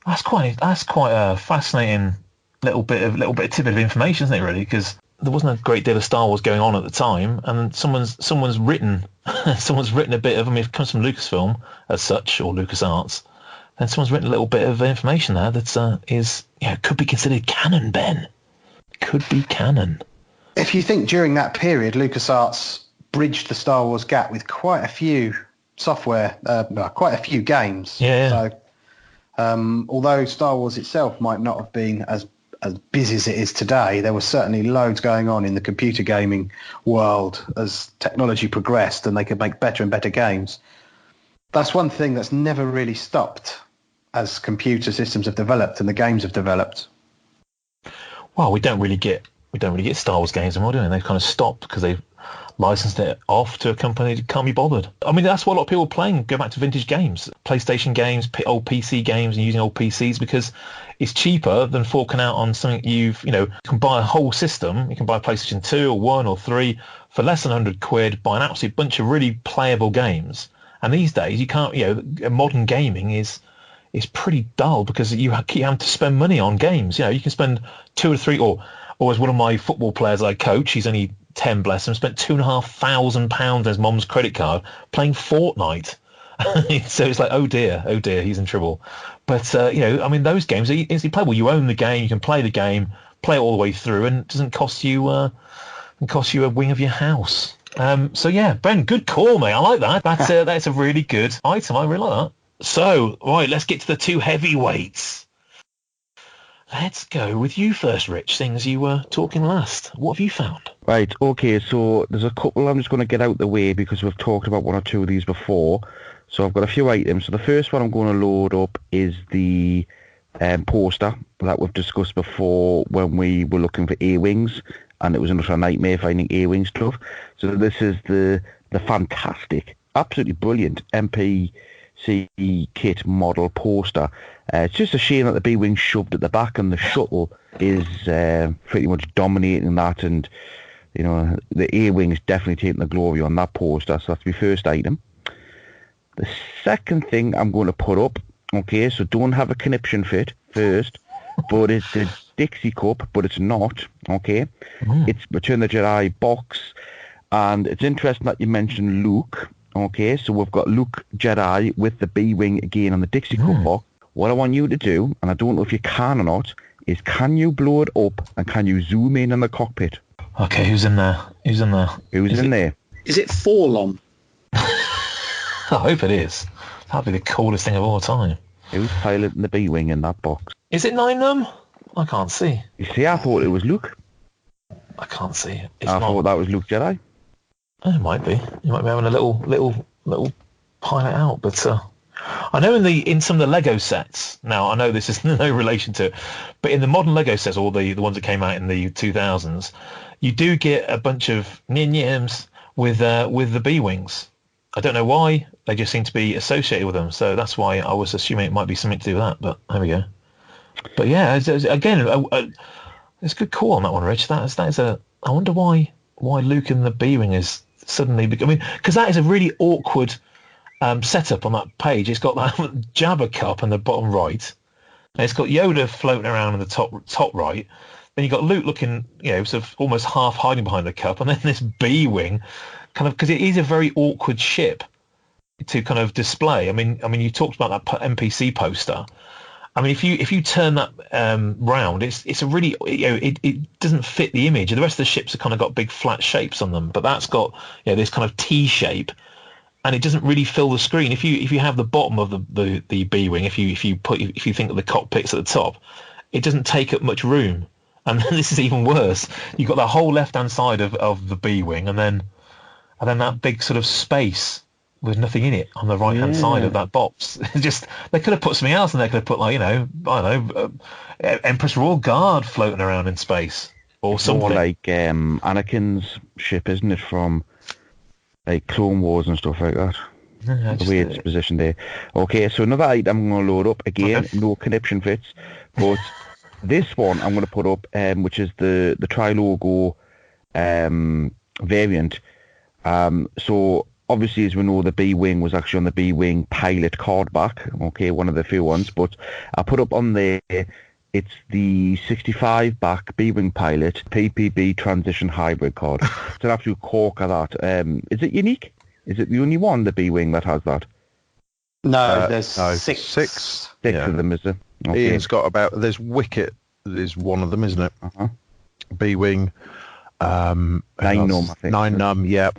that's quite a fascinating little bit of tidbit of information, isn't it? Really, because there wasn't a great deal of Star Wars going on at the time, and someone's written a bit of. I mean, if it comes from Lucasfilm as such or LucasArts, then someone's written a little bit of information there that could be considered canon, Ben. Could be canon. If you think during that period, LucasArts bridged the Star Wars gap with quite a few quite a few games. Yeah. So, although Star Wars itself might not have been as busy as it is today, there was certainly loads going on in the computer gaming world as technology progressed and they could make better and better games. That's one thing that's never really stopped as computer systems have developed and the games have developed. Well, we don't really get Star Wars games anymore, do we? They've kind of stopped because they've licensed it off to a company that can't be bothered. I mean, that's what a lot of people are playing. Go back to vintage games, PlayStation games, old PC games, and using old PCs because it's cheaper than forking out on something you can buy a whole system. You can buy a PlayStation 2 or 1 or 3 for less than £100, buy an absolute bunch of really playable games. And these days, you can't. Modern gaming is pretty dull because you keep having to spend money on games. You can spend 2 or 3, or as one of my football players I coach, he's only 10, bless him, spent £2,500 on his mom's credit card playing Fortnite. So it's like, oh dear, he's in trouble. But those games are easily playable. You own the game, you can play the game, play it all the way through, and it doesn't cost you a wing of your house. So yeah, Ben, good call, mate. I like that. That's a really good item. I really like that. So, right, let's get to the 2 heavyweights. Let's go with you first, Rich, seeing as you were talking last. What have you found? Right, okay, so there's a couple I'm just going to get out the way because we've talked about 1 or 2 of these before. So I've got a few items. So the first one I'm going to load up is the poster that we've discussed before when we were looking for A-Wings, and it was another nightmare finding A-Wing stuff. So this is the fantastic, absolutely brilliant MPC kit model poster. It's just a shame that the B-Wing shoved at the back and the shuttle is pretty much dominating that, and the A-Wing's definitely taking the glory on that poster, so that's my first item. The second thing I'm going to put up, okay, so don't have a conniption fit first, but it's a Dixie cup, but it's not, okay? It's Return of the Jedi box, and it's interesting that you mentioned Luke, Okay, so we've got Luke Jedi with the B-Wing again on the Dixie Cup box. What I want you to do, and I don't know if you can or not, is can you blow it up and can you zoom in on the cockpit? Okay, who's in there? Who's in there? Who's in there? Is it Forlom? I hope it is. That'd be the coolest thing of all time. Who's piloting the B-Wing in that box? Is it 9num? I can't see. You see, I thought it was Luke. I can't see. I thought that was Luke Jedi. Oh, it might be. You might be having a little pilot out, but I know in some of the Lego sets. Now I know this is no relation to it, but in the modern Lego sets, or the ones that came out in the 2000s, you do get a bunch of Ninyams with the B-Wings. I don't know why. They just seem to be associated with them, so that's why I was assuming it might be something to do with that. But there we go. But yeah, again, it's a good call on that one, Rich. That is a. I wonder why Luke and the B-Wing is suddenly. I mean, because that is a really awkward setup on that page. It's got that Jabba cup in the bottom right, and it's got Yoda floating around in the top right. Then you've got Luke looking, sort of almost half hiding behind the cup, and then this B-Wing, kind of, because it is a very awkward ship to kind of display. I mean, you talked about that NPC poster. I mean, if you turn that round, it's a really, it doesn't fit the image. The rest of the ships have kind of got big flat shapes on them, but that's got this kind of T shape, and it doesn't really fill the screen. If you have the bottom of the B-Wing, if you think of the cockpits at the top, it doesn't take up much room. And then this is even worse. You've got the whole left-hand side of the B-Wing, and then that big sort of space with nothing in it on the right-hand side of that box. Just, they could have put something else, and they could have put, like, I don't know, Empress Royal Guard floating around in space or something. More like Anakin's ship, isn't it, from like Clone Wars and stuff like that. The way it's positioned there. Okay, so another item I'm going to load up again. Okay. No conniption fits, but this one I'm going to put up, which is the Tri-Logo variant. So obviously, as we know, the B-Wing was actually on the B-Wing pilot card back. Okay, one of the few ones, but I put up on there. It's the 65 back B-Wing pilot PPB transition hybrid card. It's an absolute corker, that. Is it unique? Is it the only one, the B-Wing, that has that? No, there's six. Six of them, is there? Okay. Ian's got there's Wicket is one of them, isn't it? Uh-huh. B-Wing. 9num, I think. 9num, yeah.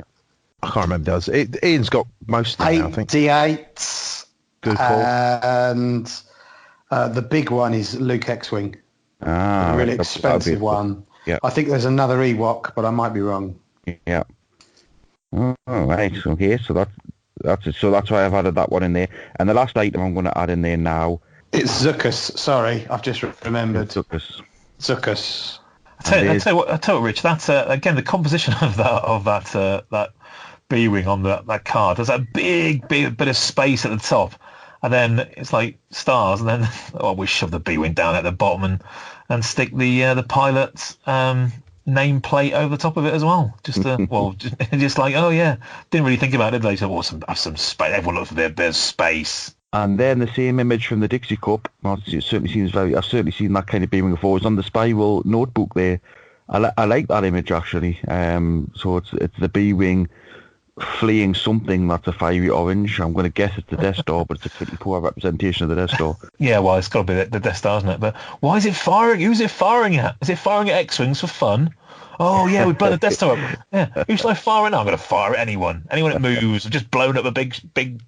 I can't remember the others. Ian's got most of them, I think. D8. Good call. And the big one is Luke X-Wing. Ah, a really expensive one. Yeah. I think there's another Ewok, but I might be wrong. Yeah. Oh, right. Okay, so that's it. So that's why I've added that one in there. And the last item I'm going to add in there now. It's Zuckuss. Sorry, I've just remembered. Zuckuss. I tell you what, Rich. That's again the composition of that B-Wing on that card. There's that big bit of space at the top, and then it's like stars, and then we shove the B-Wing down at the bottom and stick the pilot's nameplate over the top of it as well. Just just like, oh yeah, didn't really think about it. They said, well, have some space. Everyone looks for their space. And then the same image from the Dixie Cup. Well, it certainly seems I've certainly seen that kind of B-Wing before. It's on the Spiral notebook there. I like that image actually. So it's the B-Wing fleeing something that's a fiery orange. I'm going to guess it's the Death Star, but it's a pretty poor representation of the Death Star. Yeah, well, it's got to be the Death Star, isn't it? But why is it firing? Who's it firing at? Is it firing at X-Wings for fun? Oh, yeah, we blow the Death Star up. Yeah, who should I fire at? I'm going to fire at anyone. Anyone that moves. I've just blown up a big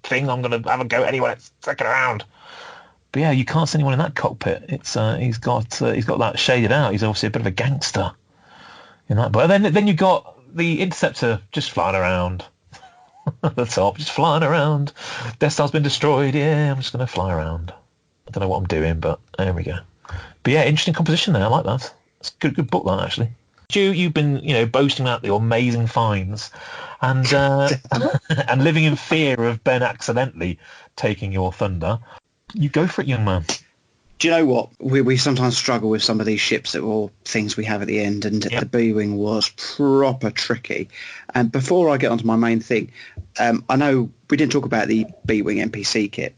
thing. I'm going to have a go at anyone that's sticking around. But yeah, you can't see anyone in that cockpit. It's he's got that shaded out. He's obviously a bit of a gangster in that. But then you got the Interceptor just flying around at the top, just flying around. Death Star's been destroyed. Yeah, I'm just going to fly around. I don't know what I'm doing, but there we go. But yeah, interesting composition there. I like that. It's a good book, that, actually. You've been, boasting about your amazing finds, and and living in fear of Ben accidentally taking your thunder. You go for it, young man. Do you know what? We sometimes struggle with some of these ships that were things we have at the end, and the B-Wing was proper tricky. And before I get onto my main thing, I know we didn't talk about the B-Wing NPC kit.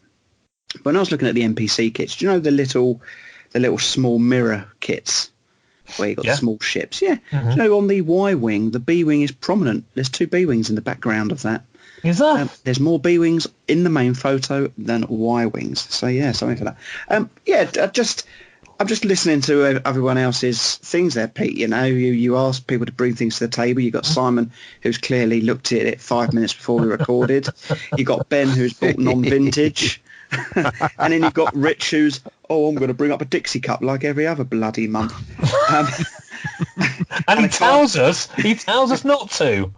But when I was looking at the NPC kits, do you know the little small mirror kits? Where you got the small ships, Mm-hmm. You know, on the Y-Wing, the B-Wing is prominent. There's two B-Wings in the background of that. Is that? There's more B-wings in the main photo than Y-wings. So yeah, something for that. I'm just listening to everyone else's things there, Pete. You know, you asked people to bring things to the table. You got Simon, who's clearly looked at it 5 minutes before we recorded. You got Ben, who's bought non-vintage. And then you've got Rich, who's, I'm going to bring up a Dixie cup like every other bloody month. And he tells us not to.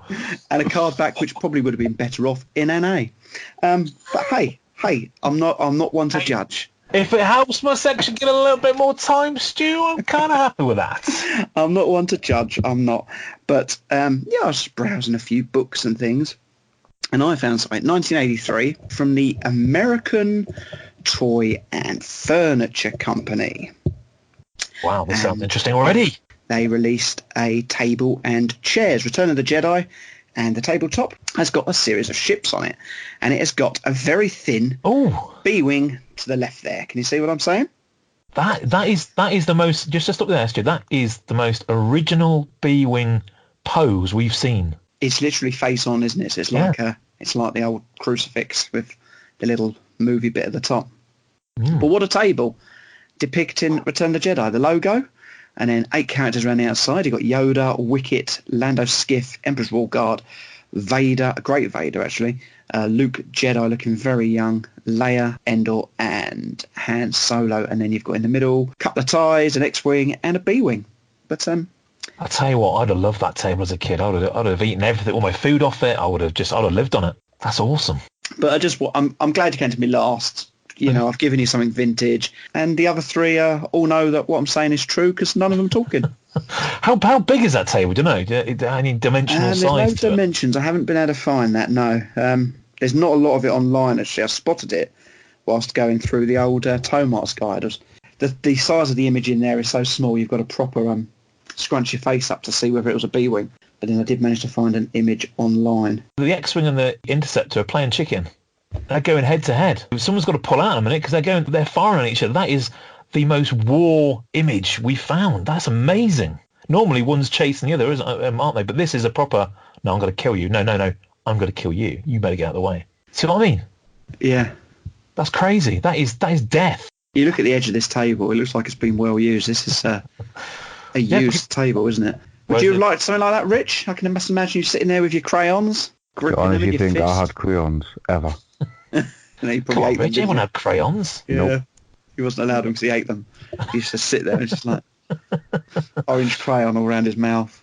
And a card back, which probably would have been better off in NA. But hey, I'm not one to judge. If it helps my section get a little bit more time, Stu, I'm kind of happy with that. I'm not one to judge. I'm not. But I was browsing a few books and things, and I found something. 1983 from the American Toy and Furniture Company. Wow, this sounds interesting already. They released a table and chairs, Return of the Jedi, and the tabletop has got a series of ships on it, and it has got a very thin B-wing to the left there. Can you see what I'm saying? That is the most, just to stop there, Stu, that is the most original B-wing pose we've seen. It's literally face on, isn't it? So it's like the old crucifix with the little movie bit at the top. But what a table depicting Return of the Jedi, the logo, and then 8 characters around the outside. You've got Yoda, Wicket, Lando Skiff, Emperor's War Guard, Vader, a great Vader actually, Luke Jedi looking very young, Leia, Endor, and Han Solo. And then you've got in the middle a couple of TIEs, an X-Wing, and a B-Wing. But I'll tell you what, I'd have loved that table as a kid. I'd have eaten everything, all my food off it. I'd have lived on it. That's awesome. But I'm glad you came to me last. You know, I've given you something vintage, and the other three all know that what I'm saying is true because none of them are talking. How big is that table? Do you know? Any dimensional size? There's no dimensions. I haven't been able to find that. No, there's not a lot of it online. Actually, I spotted it whilst going through the old Tomar's guide. The size of the image in there is so small. You've got to proper scrunch your face up to see whether it was a B-wing. But then I did manage to find an image online. The X-Wing and the Interceptor are playing chicken. They're going head to head. Someone's got to pull out in a minute because they're firing at each other. That is the most war image we found. That's amazing. Normally one's chasing the other, aren't they? But this is a proper, no, I'm going to kill you. No, I'm going to kill you. You better get out of the way. See what I mean? Yeah. That's crazy. That is death. You look at the edge of this table, it looks like it's been well used. This is a used table, isn't it? Would you have liked something like that, Rich? I can imagine you sitting there with your crayons. I honestly think I had crayons, ever. You probably ate them. Did you want to have crayons? Yeah. Nope. He wasn't allowed them because he ate them. He used to sit there and just like orange crayon all around his mouth.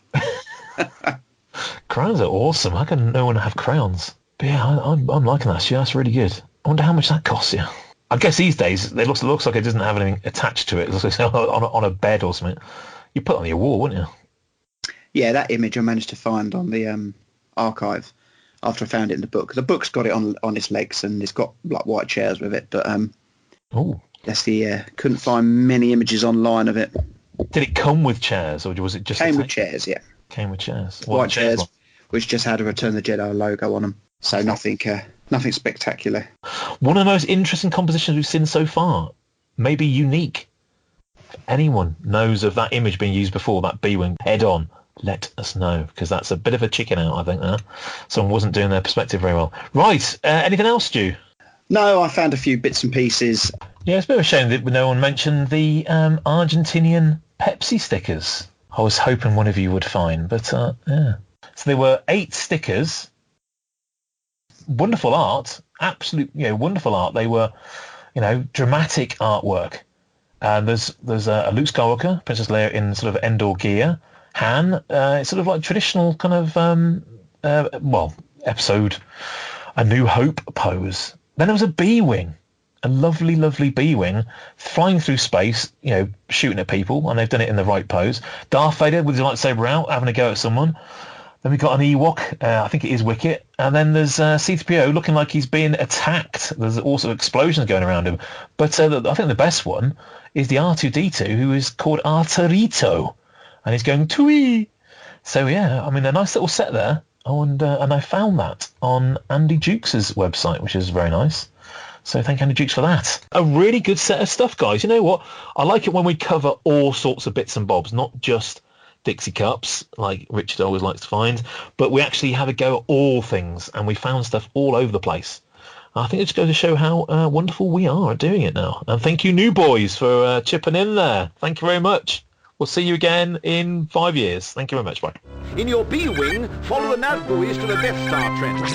Crayons are awesome. How can no one have crayons? But yeah, I'm liking that. Yeah, that's really good. I wonder how much that costs you. I guess these days it looks like it doesn't have anything attached to it. It looks like it's on a bed or something. You put it on your wall, wouldn't you? Yeah, that image I managed to find on the archive after I found it in the book. The book's got it on its legs and it's got like white chairs with it. But that's couldn't find many images online of it. Did it come with chairs or was it just came with chairs? Yeah, came with chairs. White chairs, which just had a Return of the Jedi logo on them. So nothing spectacular. One of the most interesting compositions we've seen so far. Maybe unique. If anyone knows of that image being used before, that B-wing head on, let us know, because that's a bit of a chicken out, I think, there. Someone wasn't doing their perspective very well. Right, anything else, Stu? No, I found a few bits and pieces. Yeah, it's a bit of a shame that no one mentioned the Argentinian Pepsi stickers. I was hoping one of you would find, but yeah. So there were 8 stickers. Wonderful art, absolute, wonderful art. They were, dramatic artwork. There's a Luke Skywalker, Princess Leia in sort of Endor gear. Han, it's sort of like traditional kind of, episode A New Hope pose. Then there was a B-wing, a lovely, lovely B-wing flying through space, shooting at people, and they've done it in the right pose. Darth Vader with his lightsaber out, having a go at someone. Then we've got an Ewok, I think it is Wicket, and then there's C-3PO looking like he's being attacked. There's also explosions going around him. But I think the best one is the R2-D2, who is called Arturito, and he's going twee. So yeah, I mean, a nice little set there, and I found that on Andy Jukes' website, which is very nice. So thank Andy Jukes for that. A really good set of stuff, guys. You know what? I like it when we cover all sorts of bits and bobs, not just Dixie cups, like Richard always likes to find, but we actually have a go at all things, and we found stuff all over the place. I think it just goes to show how wonderful we are at doing it now. And thank you, new boys, for chipping in there. Thank you very much. We'll see you again in 5 years. Thank you very much. Bye. In your B-wing, follow the nav buoys to the Death Star trench.